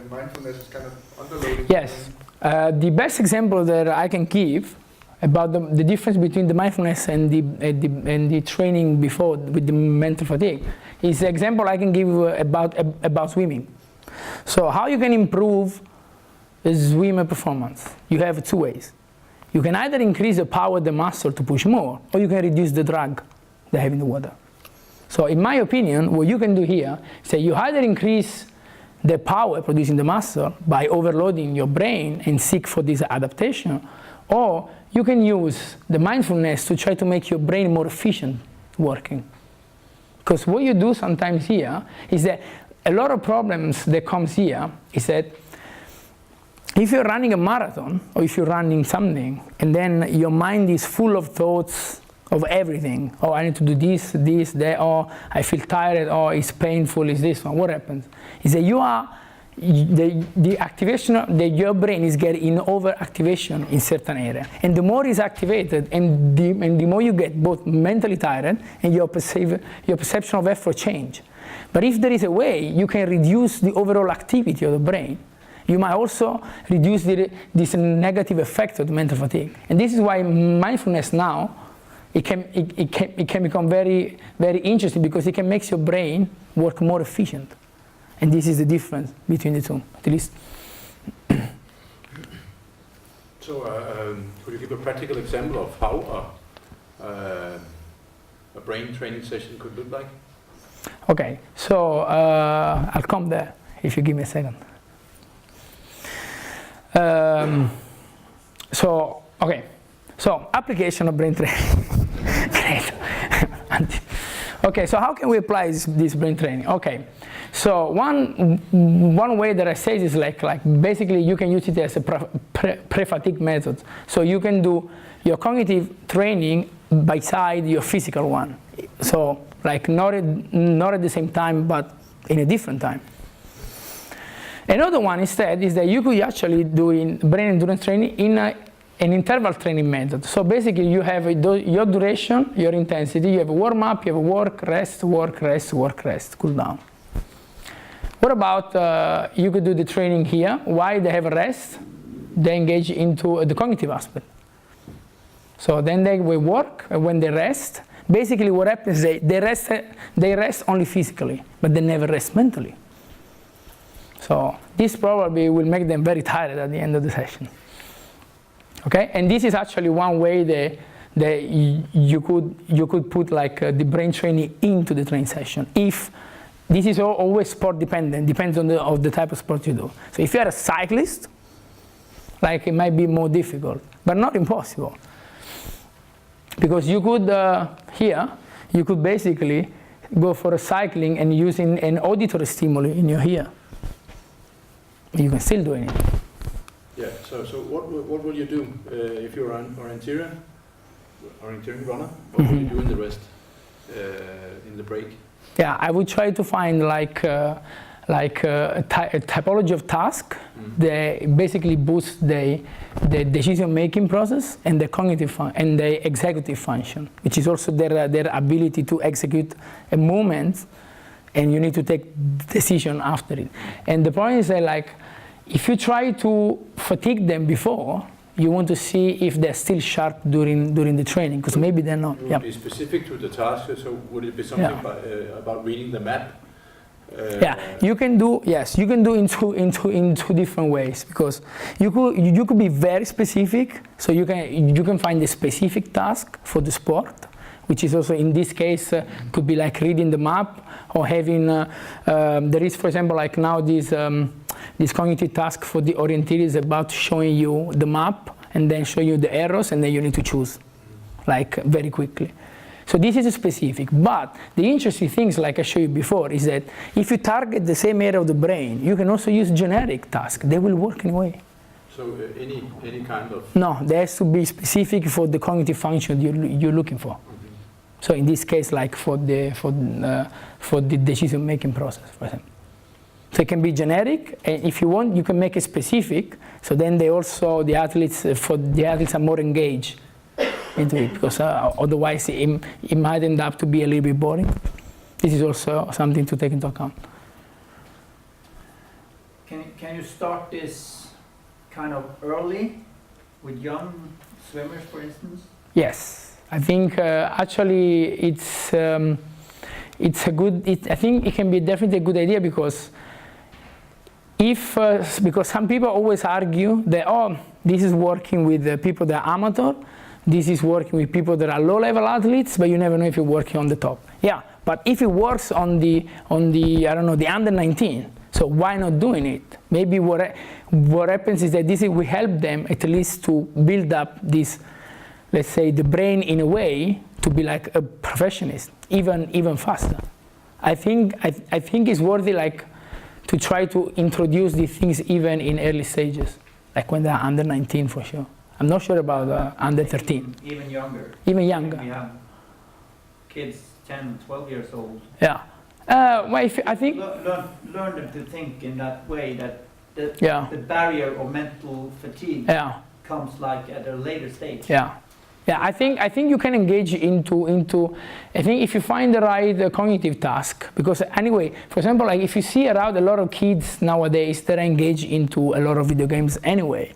mindfulness is kind of underloading. Yes. The best example that I can give about the difference between the mindfulness and the training before with the mental fatigue is the example I can give about swimming. So how you can improve a swimmer performance? You have 2 ways. You can either increase the power of the muscle to push more, or you can reduce the drag they have in the water. So in my opinion, what you can do here is that you either increase the power producing the muscle by overloading your brain and seek for this adaptation, or you can use the mindfulness to try to make your brain more efficient working. Because what you do sometimes here is that a lot of problems that comes here is that if you're running a marathon, or if you're running something, and then your mind is full of thoughts of everything. Oh, I need to do this, that, or I feel tired, or it's painful, is this one. What happens? Is that the activation that your brain is getting in overactivation in certain area. And the more it's activated, and the more you get both mentally tired, and your perception of effort change. But if there is a way you can reduce the overall activity of the brain, you might also reduce this negative effect of the mental fatigue. And this is why mindfulness now, it can become very, very interesting, because it can make your brain work more efficient. And this is the difference between the two, at least. So, could you give a practical example of how a brain training session could look like? Okay, so I'll come there if you give me a second. So application of brain training. Great. Okay, so how can we apply this brain training? Okay, so one way that I say is like basically you can use it as a pre-fatigue method. So you can do your cognitive training by side your physical one. So like not at the same time, but in a different time. Another one instead is that you could actually do in brain endurance training in an interval training method. So basically you have your duration, your intensity, you have a warm up, you have a work, rest, work, rest, work, rest, cool down. What about you could do the training here? Why they have a rest? They engage into the cognitive aspect. So then they will work, and when they rest, basically what happens is they rest only physically, but they never rest mentally. So this probably will make them very tired at the end of the session. Okay, and this is actually one way that you could put like the brain training into the training session. If this is always sport dependent, depends on the type of sport you do. So if you are a cyclist, like it might be more difficult, but not impossible. Because you could here you could basically go for a cycling and using an auditory stimuli in your ear. You can still do it. Yeah. So what will you do if you're an orienteering runner? What will you do in the rest in the break? Yeah, I would try to find like a typology of task that basically boosts the decision-making process and the cognitive and the executive function, which is also their ability to execute a movement, and you need to take decision after it. And the point is that like, if you try to fatigue them before, you want to see if they're still sharp during the training, because maybe they're not. Would it be specific to the task? So would it be something about reading the map? You can do in two different ways, because you could be very specific. So you can find a specific task for the sport, which is also in this case could be like reading the map, or having there is, for example, like now this cognitive task for the orienteer is about showing you the map and then show you the arrows, and then you need to choose like very quickly. So this is specific, but the interesting things, like I showed you before, is that if you target the same area of the brain, you can also use generic tasks. They will work anyway. So any kind of... No, there has to be specific for the cognitive function you're looking for. So in this case, like for the decision-making process, for example. So it can be generic, and if you want, you can make it specific. So then the athletes are more engaged into it, because otherwise it might end up to be a little bit boring. This is also something to take into account. Can you start this kind of early with young swimmers, for instance? Yes, I think actually it's a good. I think it can be definitely a good idea, because because some people always argue that this is working with people that are amateur. This is working with people that are low-level athletes, but you never know if you're working on the top. Yeah, but if it works on the I don't know, the under 19, so why not doing it? Maybe what happens is that this will help them at least to build up this, let's say, the brain in a way to be like a professionist, even faster. I think it's worthy like to try to introduce these things even in early stages, like when they're under 19 for sure. I'm not sure about under 13. Even younger. Even younger. We have kids 10, 12 years old. Yeah. Well, I think... Learn them to think in that way, that the barrier of mental fatigue comes like at a later stage. Yeah. Yeah, I think you can engage into. I think if you find the right cognitive task, because anyway, for example, like if you see around a lot of kids nowadays that are engaged into a lot of video games anyway,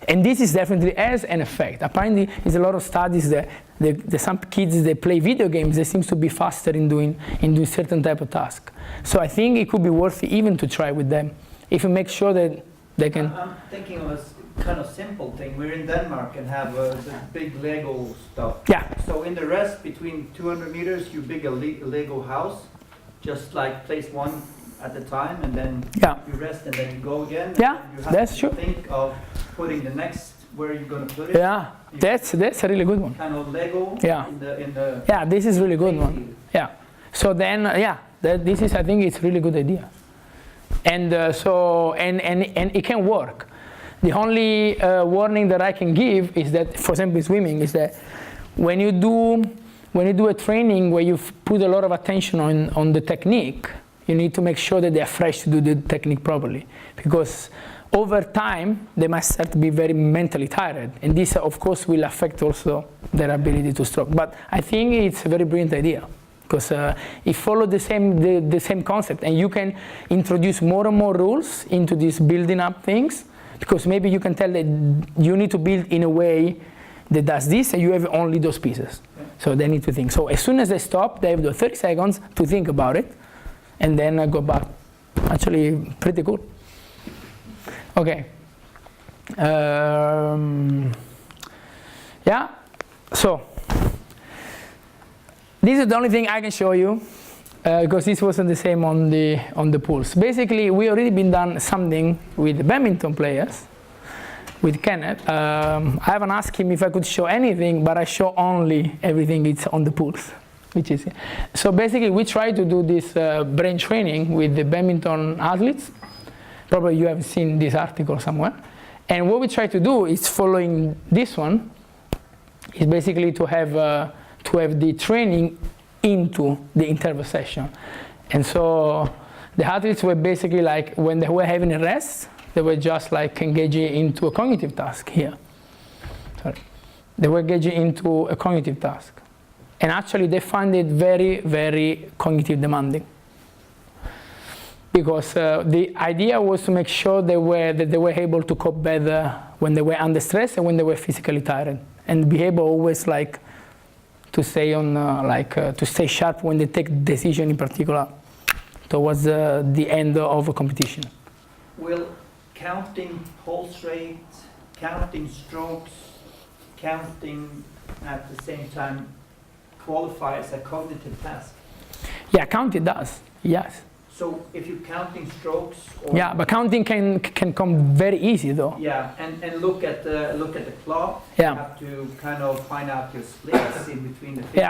and this is definitely has an effect. Apparently, there's a lot of studies that some kids that play video games, they seem to be faster in doing certain type of task. So I think it could be worth it even to try with them if you make sure that they can. I'm thinking of a kind of simple thing. We're in Denmark and have the big Lego stuff. Yeah. So in the rest between 200 meters, you build a Lego house, just like place one at a time, and then you rest and then you go again. Yeah, you have that's to true. think of putting the next where you're going to put it. Yeah, that's a really good one. Kind of Lego. Yeah. In the Yeah, this is really good one. Yeah. So then, this is, I think it's really good idea. And and it can work. The only warning that I can give is that, for example, in swimming, is that when you do a training where you put a lot of attention on the technique, you need to make sure that they are fresh to do the technique properly, because over time they might start to be very mentally tired, and this of course will affect also their ability to stroke. But I think it's a very brilliant idea, because it follows the same concept, and you can introduce more and more rules into these building up things, because maybe you can tell that you need to build in a way that does this, and you have only those pieces. So they need to think. So as soon as they stop, they have the 30 seconds to think about it, and then go back. Actually, pretty cool. Okay. Yeah. So this is the only thing I can show you, because this wasn't the same on the pools. Basically, we already been done something with the badminton players, with Kenneth. I haven't asked him if I could show anything, but I show only everything it's on the pools, which is so basically we try to do this brain training with the badminton athletes. Probably you have seen this article somewhere. And what we try to do is following this one, is basically to have the training into the interval session. And so the athletes were basically like, when they were having a rest, they were just like engaging into a cognitive task here. Sorry. They were engaging into a cognitive task. And actually they find it very, very cognitive demanding. Because the idea was to make sure that they were able to cope better when they were under stress and when they were physically tired, and be able always like to stay on to stay sharp when they take decision, in particular towards the end of a competition. Will counting pulse rate, counting strokes, counting at the same time qualify as a cognitive task? Yeah, counting does. Yes. So if you're counting strokes, yeah, but counting can come very easy though. Yeah, and look at the clock. Yeah. You have to kind of find out your splits in between the figures.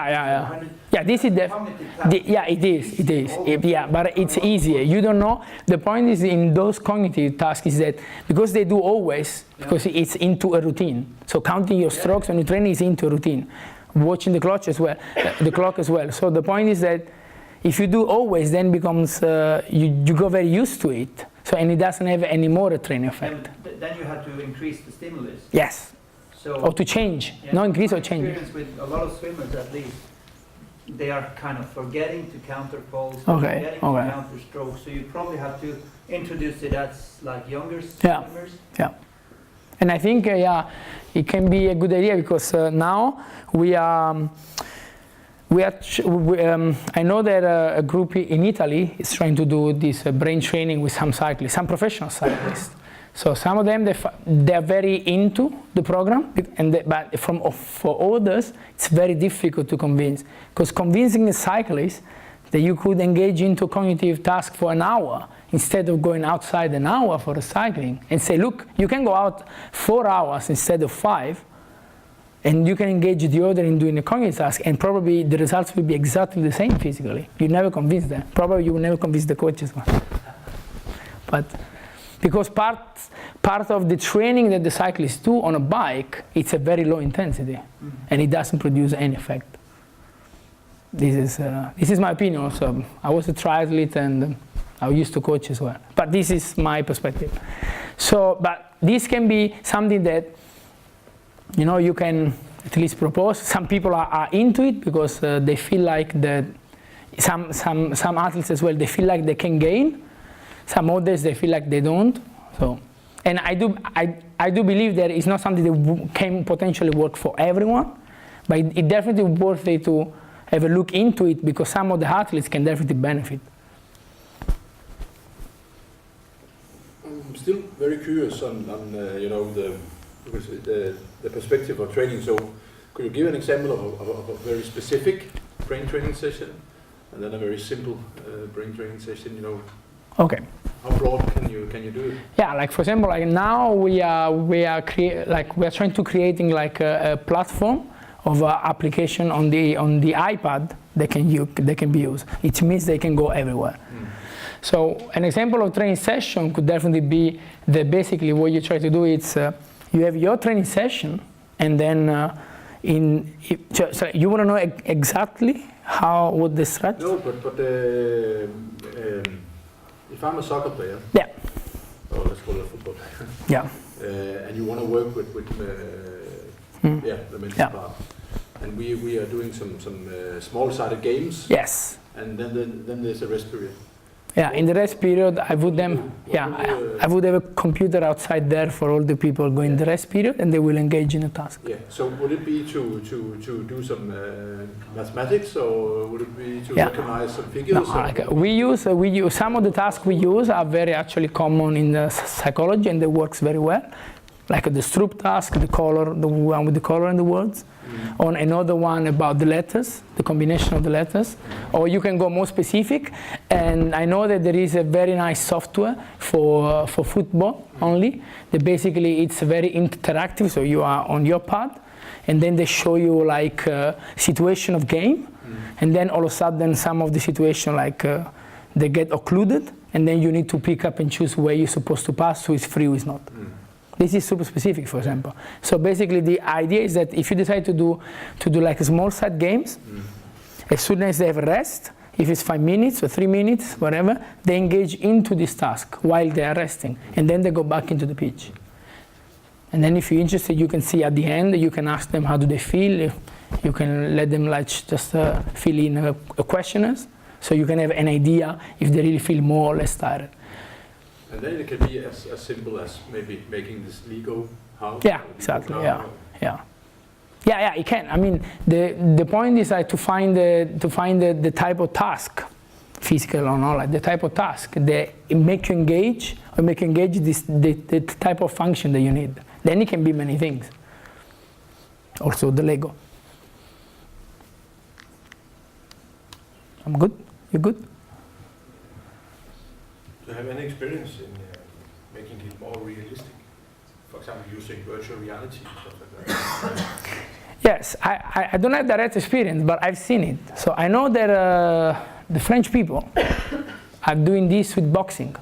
Yeah, this is it is. Yeah, but it's easier. You don't know. The point is in those cognitive tasks is that because they do always, because it's into a routine. So counting your strokes when you train is into a routine. Watching the clock as well. So the point is that if you do always, then becomes you go very used to it. So and it doesn't have any more a training effect. And then you have to increase the stimulus. Yes. So or to change, not increase or change. Experience with a lot of swimmers, at least, they are kind of forgetting to counter pulse, forgetting to counter strokes. So you probably have to introduce it as like younger swimmers. Yeah. And I think it can be a good idea, because now I know that a group in Italy is trying to do this brain training with some cyclists, some professional cyclists. So some of them, they are very into the program, but for others, it's very difficult to convince. Because convincing a cyclist that you could engage into a cognitive task for an hour, instead of going outside an hour for the cycling, and say, look, you can go out 4 hours instead of 5, and you can engage the other in doing a cognitive task, and probably the results will be exactly the same physically. You never convince them. Probably you will never convince the coaches. But because part of the training that the cyclists do on a bike, it's a very low intensity, and it doesn't produce any effect. This is my opinion. So I was a triathlete, and I used to coach as well. But this is my perspective. So, but this can be something that you can at least propose. Some people are into it because they feel like that. Some athletes as well, they feel like they can gain. Some others, they feel like they don't. So, and I do believe that it's not something that can potentially work for everyone, but it definitely worth it to have a look into it because some of the athletes can definitely benefit. I'm still very curious on you know, the perspective of training. So, could you give an example of a very specific brain training session, and then a very simple brain training session? You know. Okay. How broad can you do it? Yeah, like for example, like now we are trying to creating like a platform of application on the iPad that can be used. It means they can go everywhere. So an example of training session could definitely be that basically what you try to do is you have your training session, and then so you want to know exactly what the strategy. No, but if I'm a soccer player, yeah, or let's call it a football player, yeah, and you want to work with the mental part, and we are doing some small-sided games. Yes. And then there's a rest period. Yeah, in the rest period, I would have a computer outside there for all the people going in the rest period, and they will engage in a task. Yeah. So would it be to do some mathematics, or would it be to recognize some figures? No, we use some of the tasks we use are very actually common in psychology, and they works very well. Like the Stroop task, the one with the color and the words. On another one about the letters, the combination of the letters, or you can go more specific. And I know that there is a very nice software for football only. That basically it's very interactive, so you are on your pad, and then they show you like a situation of game, and then all of a sudden some of the situation like they get occluded, and then you need to pick up and choose where you're supposed to pass, who is free, who is not. This is super specific, for example. So basically the idea is that if you decide to do like small side games, as soon as they have a rest, if it's 5 minutes or 3 minutes, whatever, they engage into this task while they are resting, and then they go back into the pitch. And then if you're interested, you can see at the end, you can ask them how do they feel, you can let them like just fill in a questionnaires, so you can have an idea if they really feel more or less tired. And then it can be as simple as maybe making this Lego house. Yeah, exactly. Yeah, it can. I mean, the point is like to find the type of task, physical or not, like the type of task that make you engage the type of function that you need. Then it can be many things. Also the Lego. I'm good. You good? Do you have any experience in making it more realistic? For example, using virtual reality and stuff like that? Yes, I don't have direct experience, but I've seen it. So I know that the French people are doing this with boxing.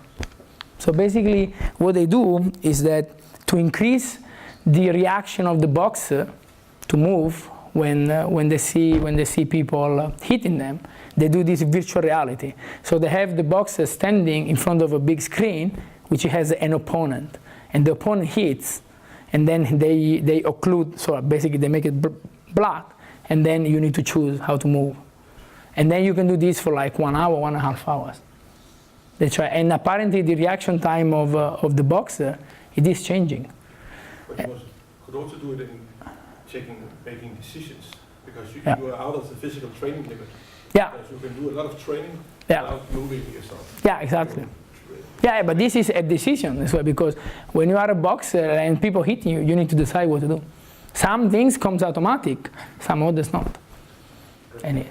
So basically what they do is that to increase the reaction of the boxer to move when they see people hitting them, they do this virtual reality. So they have the boxer standing in front of a big screen which has an opponent, and the opponent hits, and then they occlude, so basically they make it black, and then you need to choose how to move. And then you can do this for like 1 hour, 1.5 hours. They try, and apparently the reaction time of the boxer, it is changing. But you could also do it in making decisions, because you are out of the physical training limit. Yeah. Because you can do a lot of training without moving yourself. Yeah, exactly. Yeah, but this is a decision as well, because when you are a boxer and people hit you, you need to decide what to do. Some things comes automatic, some others not.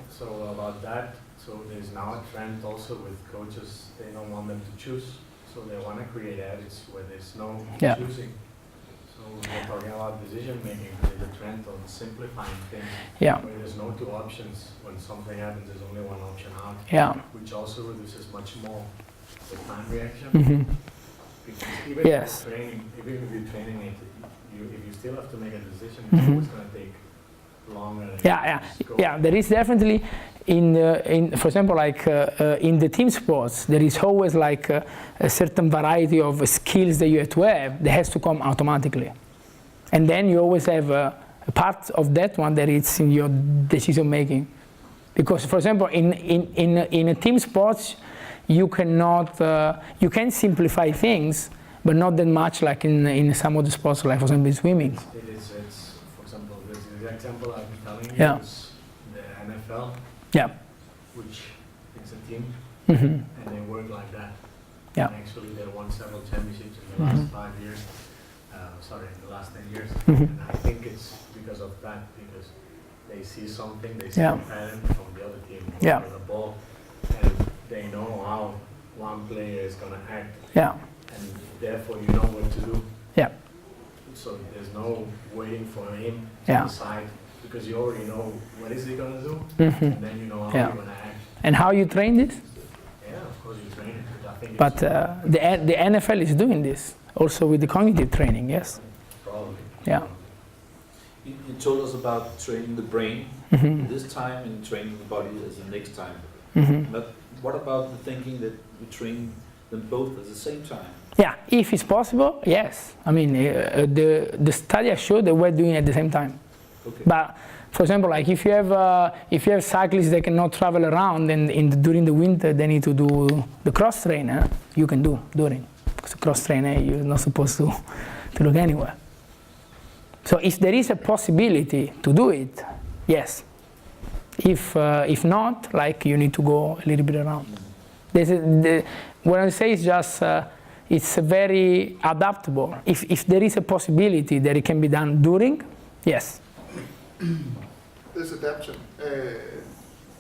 So about that, so there's now a trend also with coaches, they don't want them to choose, so they want to create habits where there's no choosing. So we're talking about decision making, there's a trend on simplifying things, where there's no two options. When something happens, there's only one option out, which also reduces much more the time reaction. Because even if you're training it, if you still have to make a decision, it's always going to take longer. There is definitely for example, like in the team sports, there is always like a certain variety of skills that you have to have that has to come automatically, and then you always have a part of that one that it's in your decision making. Because, for example, in a team sports, you cannot, you can simplify things, but not that much like in some other sports, like for example in swimming. It's for example, the example I've been telling you Yeah. is the NFL, Yeah. which is a team, Mm-hmm. and they work like that. Yeah. And actually, they won several championships in the last 5 years. In the last 10 years. Mhm. And I think it's because of that, because they see something, they see Yeah. a pattern from the other team Yeah. with the ball, and they know how one player is going to act, Yeah. and therefore you know what to do. Yeah. So there's no waiting for him to Yeah. decide, because you already know what is he going to do, Mm-hmm. and then you know how Yeah. you're going to act. And how you train this? Yeah, of course you train it, but I think But it's the NFL is doing this also with the cognitive training. Yes. probably. Yeah. You told us about training the brain Mm-hmm. this time and training the body as the next time. Mm-hmm. But what about the thinking that we train them both at the same time? Yeah, if it's possible, yes. I mean, the study has showed that we're doing it at the same time. Okay. But for example, like if you have cyclists that cannot travel around and during the winter they need to do the cross trainer, you can do during, because the cross trainer you're not supposed to look anywhere. So if there is a possibility to do it, yes. If not, like you need to go a little bit around. What I say is just it's very adaptable. If there is a possibility that it can be done during, yes. This adaptation,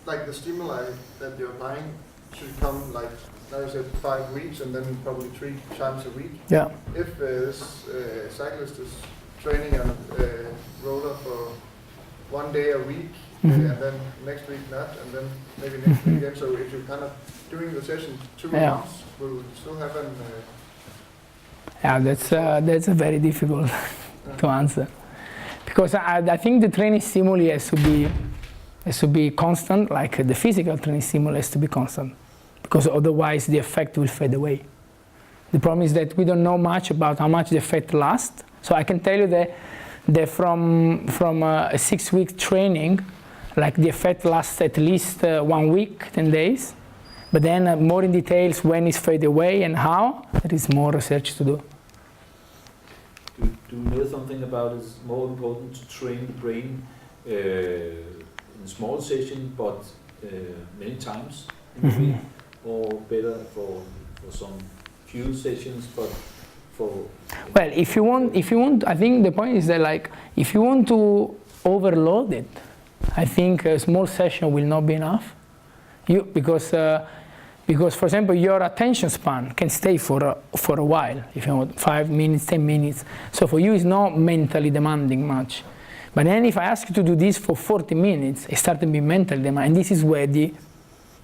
like the stimuli that you're applying should come like, now you said 5 weeks and then probably 3 times a week. Yeah. If this cyclist is training on a roller for 1 day a week, Mhm. and then next week not, and then maybe next week again, so if you kind of doing the session 2 Yeah. months, will you still have an... Yeah, that's a very difficult to answer, because I think the training stimuli has to be constant, like the physical training stimuli has to be constant, because otherwise the effect will fade away. The problem is that we don't know much about how much the effect lasts. So I can tell you that from a 6-week training, like the effect lasts at least 1 week, 10 days. But then more in details when it's fade away and how, there is more research to do. Do you know something about it's more important to train the brain in small session, but many times in the week, or better for some few sessions, but for... Well, if you want, I think the point is that like, if you want to overload it, I think a small session will not be enough. Because for example, your attention span can stay for a while, if you want 5 minutes, 10 minutes. So for you, it's not mentally demanding much. But then if I ask you to do this for 40 minutes, it starts to be mentally demanding, and this is where the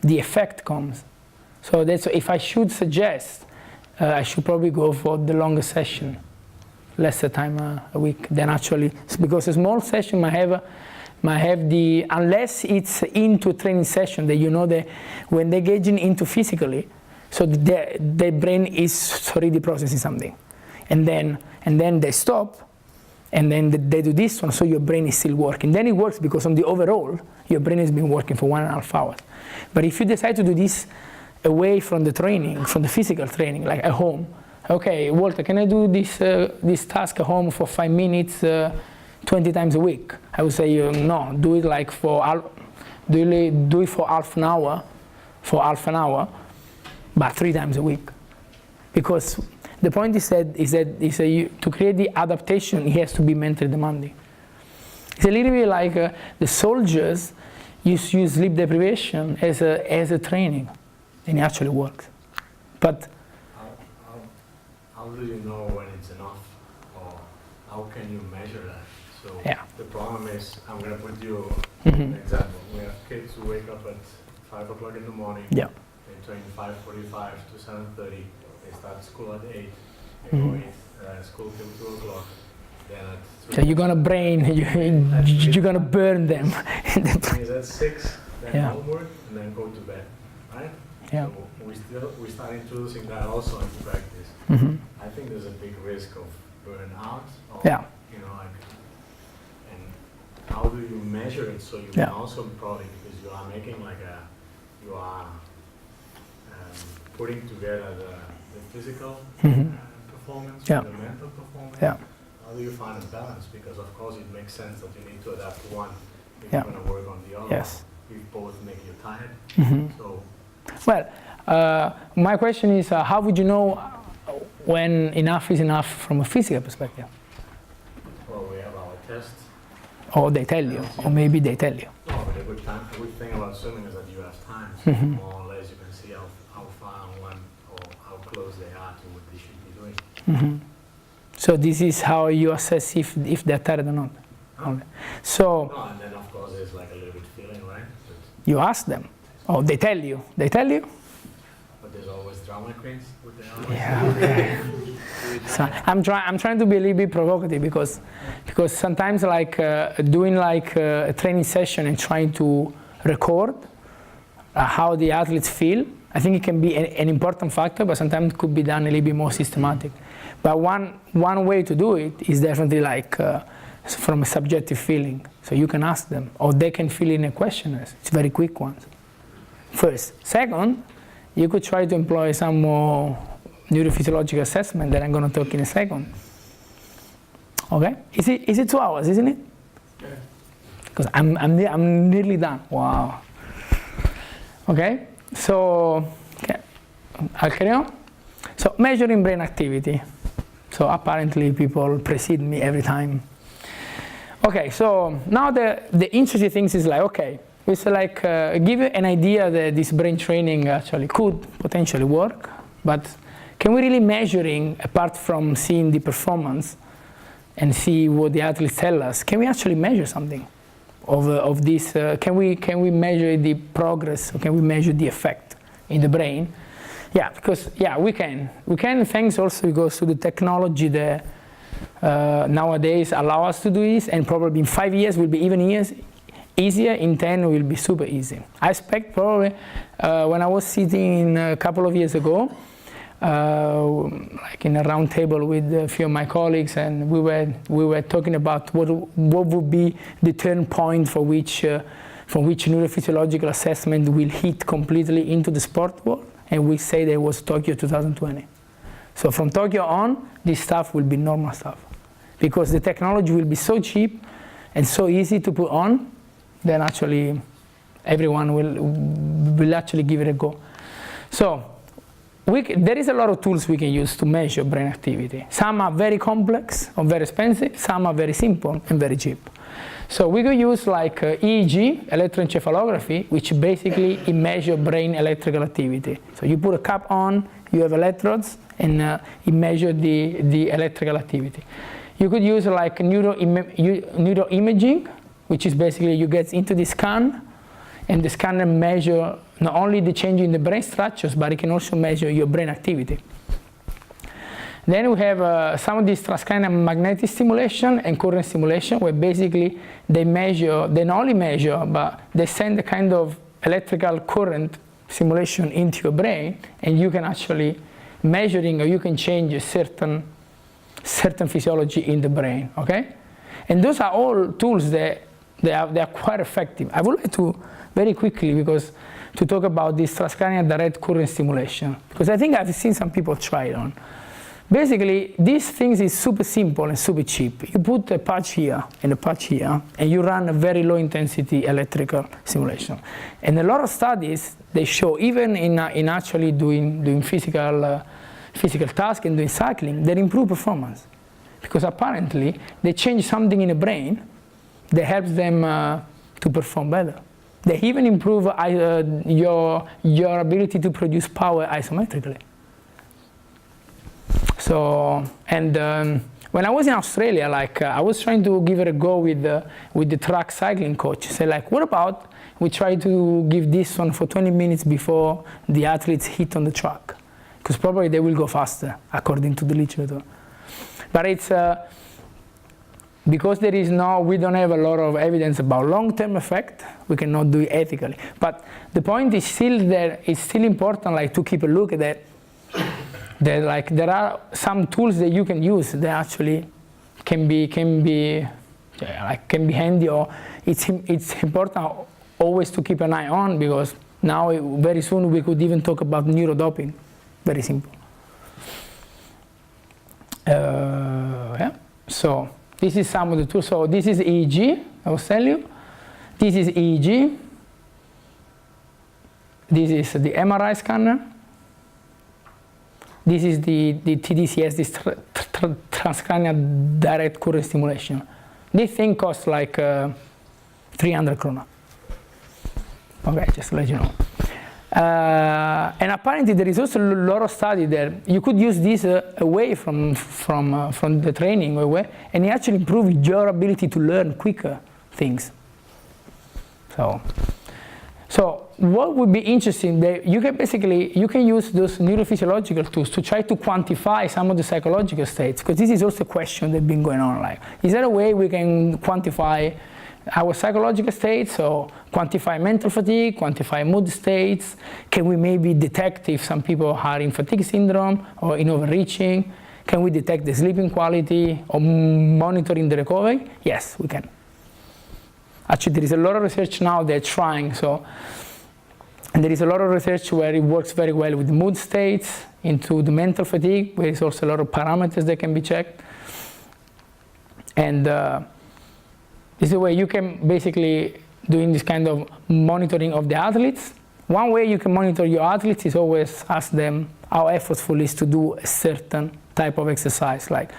effect comes. So that's, if I should suggest, I should probably go for the longer session, lesser time a week than actually, because a small session might have the, unless it's into a training session that you know that when they're engaging into physically, so their brain is already processing something, and then they stop, and then they do this one, so your brain is still working. Then it works because on the overall, your brain has been working for 1.5 hours. But if you decide to do this away from the training, from the physical training, like at home, okay, Walter, can I do this task at home for 5 minutes, 20 times a week? I would say no. Do it like do it for half an hour, but 3 times a week, because the point is that to create the adaptation, it has to be mentally demanding. It's a little bit like the soldiers use sleep deprivation as a training, and it actually works. But How do you know when it's enough, or how can you measure that? So yeah. the problem is, I'm going to put you Mhm. an example. We have kids who wake up at 5 o'clock in the morning. Yeah. They train 5:45 to 7:30. They start school at 8. They Mhm. go eat school till 2 o'clock. Then at 3 So you're you're gonna burn them. is at 6, then Yeah. homework, and then go to bed, right? Yeah. So we start introducing that also into practice. Mhm. I think there's a big risk of burnout. Or, Yeah. You know, like And how do you measure it so you can also improve it? Because you are making like you are putting together the physical performance with the mental performance. Yeah. How do you find a balance? Because of course it makes sense that you need to adapt to one if you're going to work on the other. Yes. You both make you tired. So. Well, my question is, how would you know when enough is enough from a physical perspective? Well, we have our tests. Or they tell you, or maybe they tell you. No, but a good thing about swimming is that you have time. So more or less you can see how far one or how close they are to what they should be doing. So this is how you assess if they're tired or not. Okay. So. No, and then of course there's like a little bit feeling, right? But you ask them. Oh, they tell you. They tell you. But there's always drama queens. What they always Yeah. Okay. So I'm trying to be a little bit provocative because sometimes like doing like a training session and trying to record how the athletes feel, I think it can be an important factor, but sometimes it could be done a little bit more systematic. But one way to do it is definitely like from a subjective feeling. So you can ask them, or they can fill in a questionnaire. It's very quick ones. First. Second, you could try to employ some more neurophysiological assessment that I'm going to talk in a second. Okay? Is it 2 hours, isn't it? Yeah. Because I'm nearly done. Wow. Okay? So, okay. I'll carry on. So, measuring brain activity. So, apparently people precede me every time. Okay, so now the interesting thing is like, okay, it's like give you an idea that this brain training actually could potentially work, but can we really measuring, apart from seeing the performance and see what the athletes tell us, can we actually measure something of this? Can we measure the progress, or can we measure the effect in the brain? Yeah, because we can. We can, thanks also because to the technology that nowadays allow us to do this, and probably in 5 years will be even easier, in 10 will be super easy. I expect probably when I was sitting a couple of years ago, like in a round table with a few of my colleagues, and we were talking about what would be the turn point from which neurophysiological assessment will hit completely into the sport world, and we say that it was Tokyo 2020. So from Tokyo on, this stuff will be normal stuff, because the technology will be so cheap and so easy to put on, then actually everyone will actually give it a go. So there is a lot of tools we can use to measure brain activity. Some are very complex or very expensive, some are very simple and very cheap. So we could use like EEG, electroencephalography, which basically it measures brain electrical activity. So you put a cap on, you have electrodes, and it measures the electrical activity. You could use like neuroimaging, which is basically you get into the scan, and the scanner measure not only the change in the brain structures, but it can also measure your brain activity. Then we have some of these transcranial magnetic stimulation and current stimulation, where basically they not only measure, but they send a kind of electrical current simulation into your brain, and you can actually measuring, or you can change a certain physiology in the brain. Okay, and those are all tools that they are quite effective. I would like to very quickly to talk about this transcranial direct current stimulation, because I think I've seen some people try it on. Basically, these things is super simple and super cheap. You put a patch here and a patch here, and you run a very low intensity electrical simulation. And a lot of studies, they show even in actually doing physical tasks and doing cycling, they improve performance. Because apparently, they change something in the brain that helps them to perform better. They even improve your ability to produce power isometrically. So, and when I was in Australia, like I was trying to give it a go with the track cycling coach. Say like, what about we try to give this one for 20 minutes before the athletes hit on the track? Because probably they will go faster, according to the literature. But it's because we don't have a lot of evidence about long-term effect, we cannot do it ethically. But the point is still there, it's still important like to keep a look at that. There are some tools that you can use that actually can be like can be handy, or it's important always to keep an eye on, because now very soon we could even talk about neurodoping. Very simple. Yeah. So this is some of the tools. So this is EEG, I was telling you. This is EEG. This is the MRI scanner. This is the TDCS, this transcranial direct current stimulation. This thing costs like 300 krona. Okay, just to let you know. And apparently there is also a lot of study there. You could use this away from the training away, and it actually improves your ability to learn quicker things. So what would be interesting, that you can use those neurophysiological tools to try to quantify some of the psychological states, because this is also a question that's been going on. Like, is there a way we can quantify our psychological states, or quantify mental fatigue, quantify mood states? Can we maybe detect if some people are in fatigue syndrome or in overreaching? Can we detect the sleeping quality or monitoring the recovery? Yes, we can. Actually, there is a lot of research now they're trying. And there is a lot of research where it works very well with the mood states, into the mental fatigue, where there's also a lot of parameters that can be checked. And this is a way you can basically doing this kind of monitoring of the athletes. One way you can monitor your athletes is always ask them how effortful it is to do a certain type of exercise. Like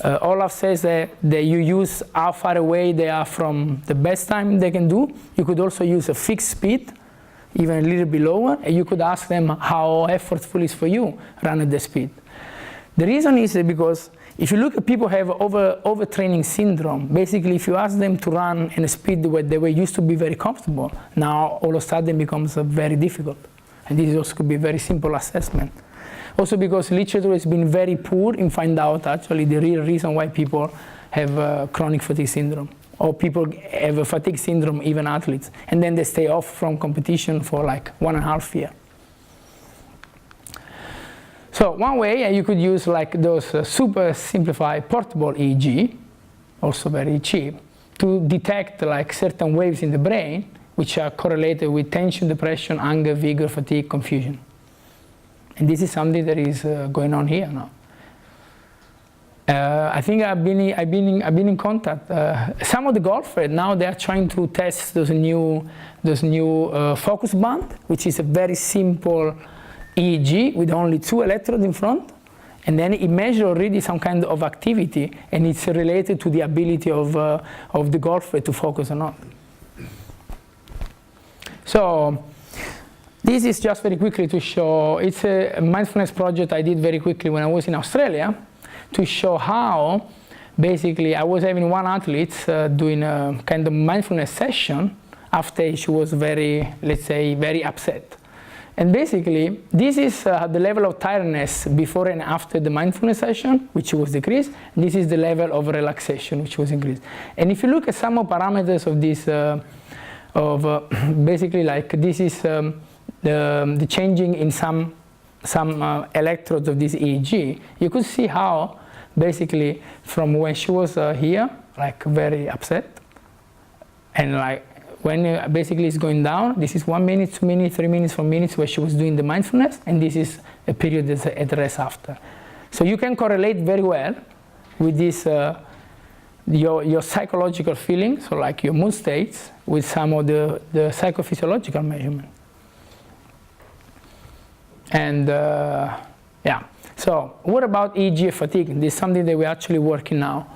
Olaf says that you use how far away they are from the best time they can do. You could also use a fixed speed, even a little bit lower, and you could ask them how effortful it is for you run at the speed. The reason is because if you look at people who have overtraining syndrome, basically if you ask them to run in a speed where they were used to be very comfortable, now all of a sudden becomes very difficult. And this also could be a very simple assessment. Also because literature has been very poor in finding out actually the real reason why people have chronic fatigue syndrome, or people have a fatigue syndrome, even athletes, and then they stay off from competition for like 1.5 years. So one way you could use like those super simplified portable EEG, also very cheap, to detect like certain waves in the brain which are correlated with tension, depression, anger, vigor, fatigue, confusion. And this is something that is going on here now. I think I've been in contact. Some of the golfers now they are trying to test those new focus band, which is a very simple EEG with only 2 electrodes in front, and then it measures already some kind of activity, and it's related to the ability of the golfer to focus or not. So this is just very quickly to show, it's a mindfulness project I did very quickly when I was in Australia, to show how basically I was having one athlete doing a kind of mindfulness session after she was very, let's say, very upset. And basically, this is the level of tiredness before and after the mindfulness session, which was decreased. This is the level of relaxation, which was increased. And if you look at some of parameters of this, basically like this is the changing in some electrodes of this EEG, you could see how basically from when she was here, like very upset, and like when basically it's going down, this is 1 minute, 2 minutes, 3 minutes, 4 minutes where she was doing the mindfulness, and this is a period that's at rest after. So you can correlate very well with this, your psychological feelings, so like your mood states, with some of the psychophysiological measurement. And yeah, so what about EEG fatigue? This is something that we're actually working now,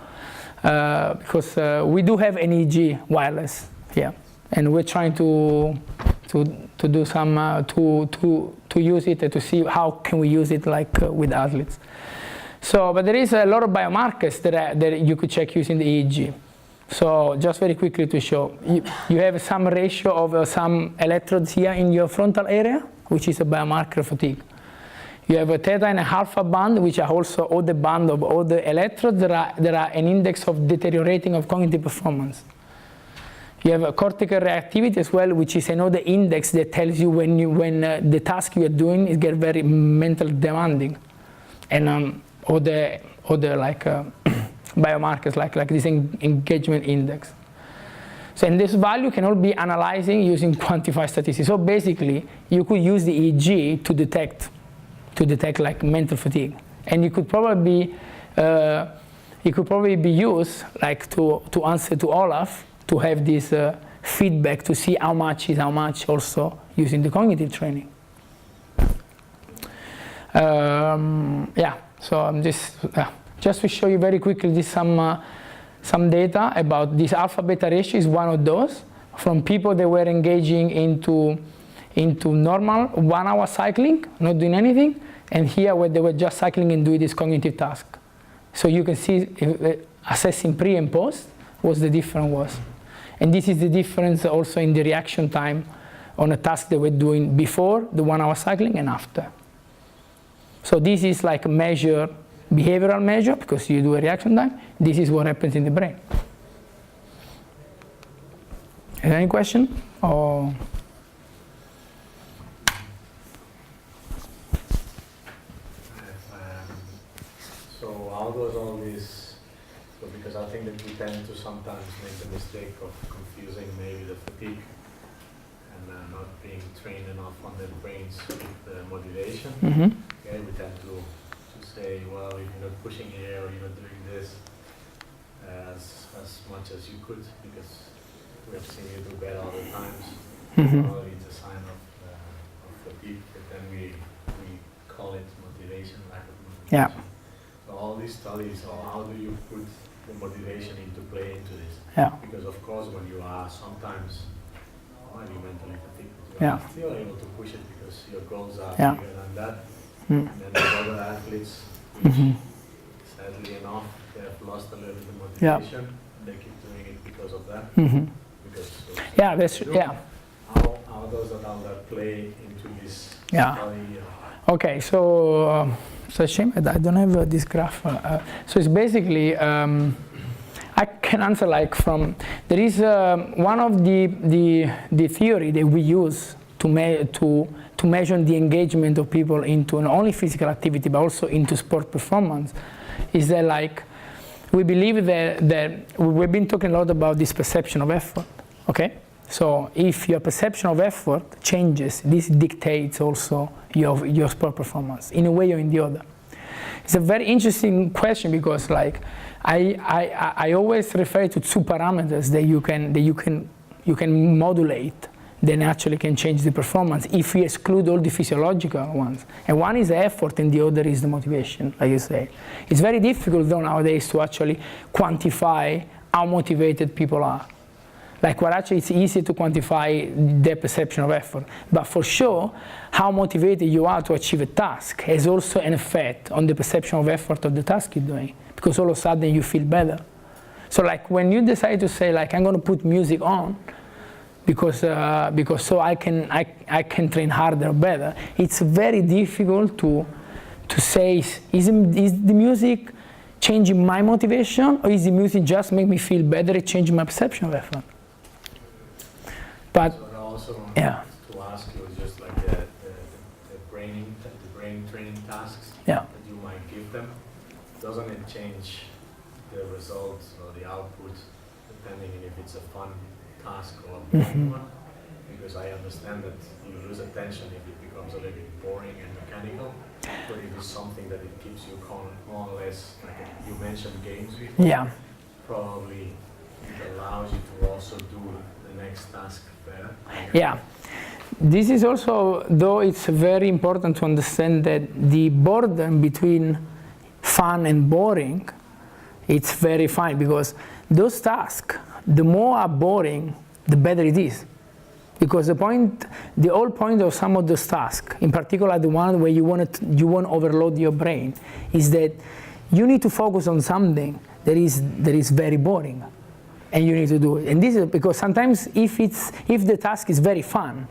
because we do have an EEG wireless here. And we're trying to do some to use it and to see how can we use it like with athletes. So, but there is a lot of biomarkers that you could check using the EEG. So, just very quickly to show, you have some ratio of some electrodes here in your frontal area, which is a biomarker of fatigue. You have a theta and a alpha band, which are also all the band of all the electrodes that are an index of deteriorating of cognitive performance. You have a cortical reactivity as well, which is another index that tells you when the task you are doing is get very mentally demanding. And other like biomarkers like this engagement index. So, and this value can all be analyzing using quantified statistics. So basically, you could use the EEG to detect like mental fatigue, and it could probably be used like to answer to Olaf, to have this feedback to see how much is how much, also using the cognitive training. Yeah, so I'm just to show you very quickly this some data about this alpha beta ratio is one of those from people that were engaging into normal 1 hour cycling, not doing anything, and here where they were just cycling and doing this cognitive task. So you can see assessing pre and post what the difference was. And this is the difference also in the reaction time on a task they were doing before the 1 hour cycling and after. So this is like a measure, behavioral measure, because you do a reaction time. This is what happens in the brain. Any question? Or so how does all this, so because I think that we tend to sometimes make the mistake of confusing maybe the fatigue and not being trained enough on the brains with the motivation. Okay, we tend to say, well, if you're not pushing here or you're not doing this as much as you could, because we have seen you do better other times. Probably it's a sign of fatigue, but then we call it motivation, lack of motivation. yeah, So all these studies, or how do you put the motivation into play into this? yeah, Because of course when you are sometimes maybe mentally fatigued, you Yeah. are still able to push it because your goals are Yeah. bigger than that. Mm. And then the other athletes, which sadly enough, they have lost a little bit of motivation. They keep doing it because of that. Because yeah, that's yeah. How does that play into this Yeah. study? Okay, so it's a shame I don't have this graph. So it's basically I can answer like from there is one of the theory that we use to measure the engagement of people into not only physical activity but also into sport performance is that like we believe that we've been talking a lot about this perception of effort. Okay, so if your perception of effort changes, this dictates also your sport performance in a way or in the other. It's a very interesting question because like I always refer to two parameters that you can modulate that actually can change the performance if we exclude all the physiological ones. And one is the effort and the other is the motivation, like you say. It's very difficult though nowadays to actually quantify how motivated people are. Like, well, actually, it's easy to quantify their perception of effort. But for sure, how motivated you are to achieve a task has also an effect on the perception of effort of the task you're doing. Because all of a sudden, you feel better. So, like, when you decide to say, like, I'm going to put music on because so I can train harder or better, it's very difficult to say, is the music changing my motivation, or is the music just make me feel better at changing my perception of effort? But so also yeah, to ask you just like the brain training tasks yeah, that you might give them, doesn't it change the results or the output depending on if it's a fun task or a boring one? Because I understand that you lose attention if it becomes a little bit boring and mechanical, but if it's something that it keeps you more or less, like you mentioned games before, yeah. probably it allows you to also do the next task better. Yeah, this is also, though it's very important to understand that the border between fun and boring, it's very fine because those tasks, the more are boring, the better it is. Because the whole point of some of those tasks, in particular the one where you want to overload your brain, is that you need to focus on something that is very boring. And you need to do it. And this is because sometimes if the task is very fun,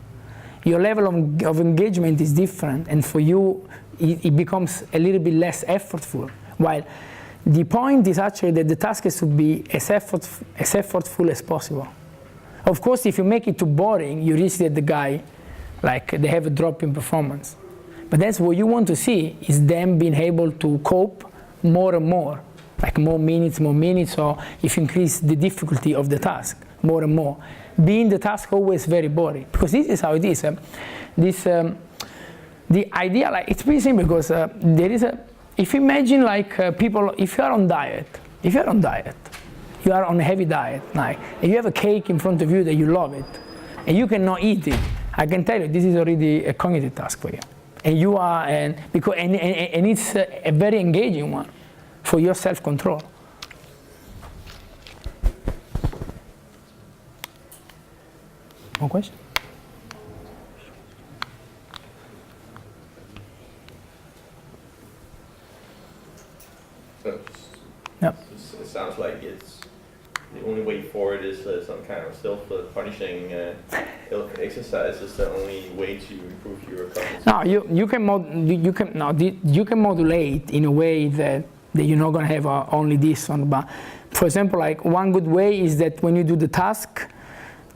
your level of engagement is different, and for you it becomes a little bit less effortful. While the point is actually that the task has to be as effortful as possible. Of course, if you make it too boring, you risk that the guy, like, they have a drop in performance. But that's what you want to see, is them being able to cope more and more like more minutes, or if you increase the difficulty of the task more and more. Being the task always very boring, because this is how it is. The idea, like, it's pretty simple, because there is if you imagine like people, if you are on diet, you are on a heavy diet, like, and you have a cake in front of you that you love it, and you cannot eat it, I can tell you this is already a cognitive task for you. And you are, and it's a very engaging one for your self-control. More question? So Yep. it sounds like it's the only way forward is some kind of self-punishing exercise. Is the only way to improve your cognitive. No, you can modulate in a way that you're not going to have only this one. But for example, like one good way is that when you do the task,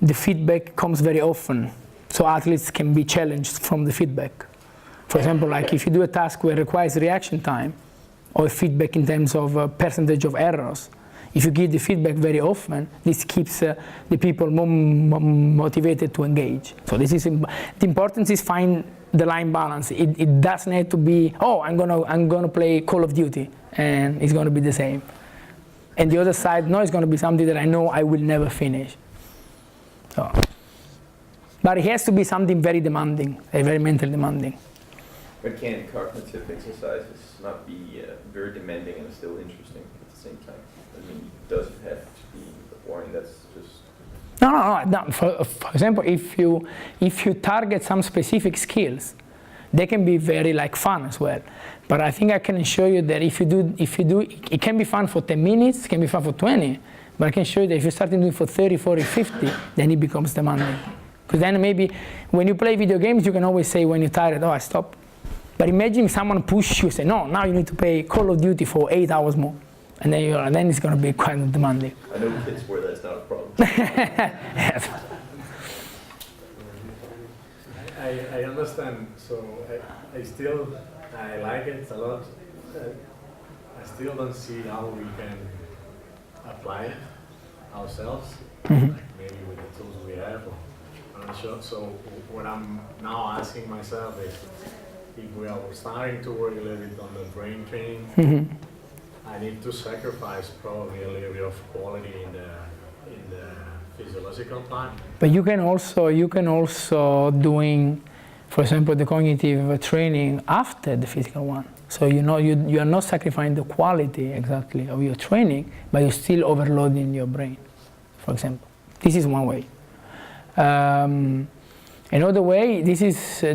the feedback comes very often, so athletes can be challenged from the feedback. For example, like if you do a task where it requires reaction time, or feedback in terms of percentage of errors, if you give the feedback very often, this keeps the people more motivated to engage. So this is the importance is find the line balance. It doesn't have to be, oh, I'm gonna play Call of Duty and it's gonna be the same. And the other side, no, it's gonna be something that I know I will never finish. So, but it has to be something very demanding, very mentally demanding. But can cognitive exercises not be very demanding and still interesting at the same time? I mean, does it have to be boring? That's just... No. For example, if you target some specific skills, they can be very like fun as well. But I think I can assure you that if you do, it can be fun for 10 minutes, it can be fun for 20, but I can show you that if you start doing it for 30, 40, 50, then it becomes demanding. Because then maybe when you play video games, you can always say when you're tired, oh, I stop. But imagine if someone pushes you, say, no, now you need to play Call of Duty for 8 hours more. And then it's going to be quite demanding. I know kids where that's not a problem. Yes. I understand, so I like it a lot. I still don't see how we can apply it ourselves, like maybe with the tools we have, or I'm not sure. So what I'm now asking myself is, if we are starting to work a little bit on the brain training, I need to sacrifice probably a little bit of quality in the physiological part. But you can also doing, for example, the cognitive training after the physical one. So you are not sacrificing the quality exactly of your training, but you're still overloading your brain, for example. This is one way. Another way, this is a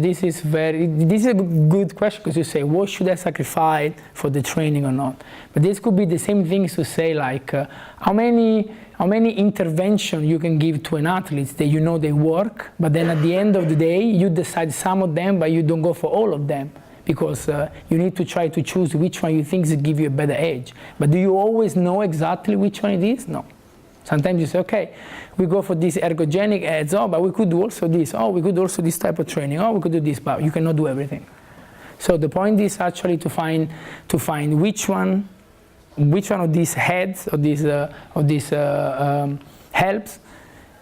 good question, because you say, what should I sacrifice for the training or not? But this could be the same things to say, like how many interventions you can give to an athlete that you know they work, but then at the end of the day you decide some of them, but you don't go for all of them, because you need to try to choose which one you think will give you a better edge. But do you always know exactly which one it is? No. Sometimes you say, okay, we go for this ergogenic edge, but we could do also this, we could also this type of training, we could do this, but you cannot do everything. So the point is actually to find which one of these heads or these helps.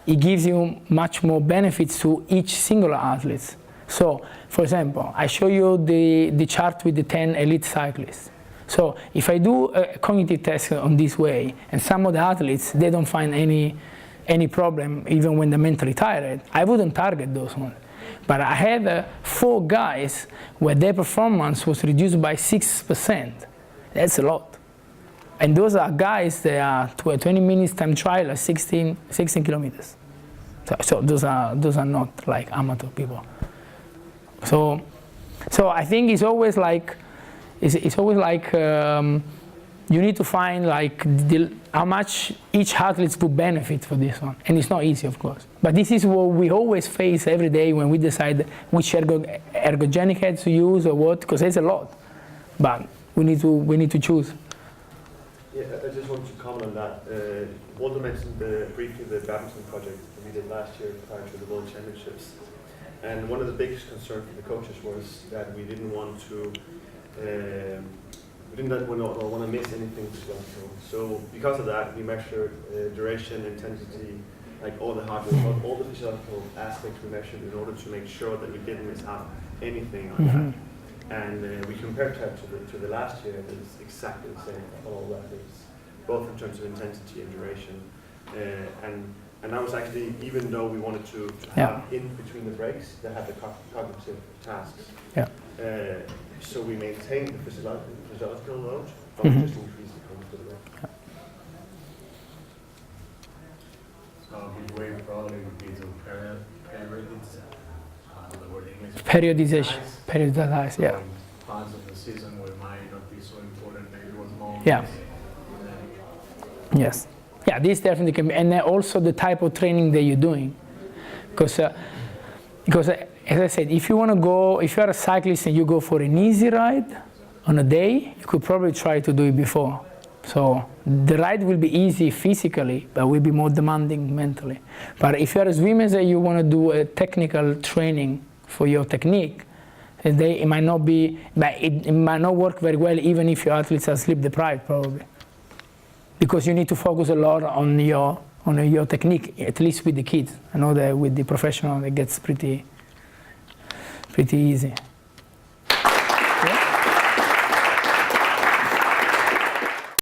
It gives you much more benefits to each singular athlete. So, for example, I show you the chart with the 10 elite cyclists. So if I do a cognitive test on this way, and some of the athletes, they don't find any problem even when they're mentally tired, I wouldn't target those ones. But I had 4 guys where their performance was reduced by 6%. That's a lot. And those are guys that are 20 minutes time trial at 16 kilometers. So those are not like amateur people. So I think it's always like, you need to find like how much each athlete would benefit for this one, and it's not easy, of course. But this is what we always face every day when we decide which ergogenic heads to use or what, because there's a lot. But we need to choose. Yeah, I just want to comment on that. Walter mentioned briefly the badminton project that we did last year prior to the World Championships, and one of the biggest concerns for the coaches was that we didn't want to. within that we don't want to miss anything physiological. So because of that, we measure duration, intensity, like all the hardware, all the physiological aspects we measured in order to make sure that we didn't miss out anything on that. And we compared that to the last year, and it's exactly the same for all athletes, both in terms of intensity and duration. And that was actually, even though we wanted to have in between the breaks, they had the cognitive tasks. Yeah. So we maintained the physiological load, but we just increased the cognitive load. So a good way probably would be to periodization. Periodize, so yeah. Parts of the season where might not be so important, maybe was more. Yeah. Yes. Yeah, this definitely can be, and then also the type of training that you're doing, because as I said, if you want to go, if you're a cyclist and you go for an easy ride on a day, you could probably try to do it before. So the ride will be easy physically, but will be more demanding mentally. But if you're a swimmer and you want to do a technical training for your technique, it might not be, but it might not work very well even if your athletes are sleep deprived probably. Because you need to focus a lot on your technique, at least with the kids. I know that with the professional it gets pretty easy.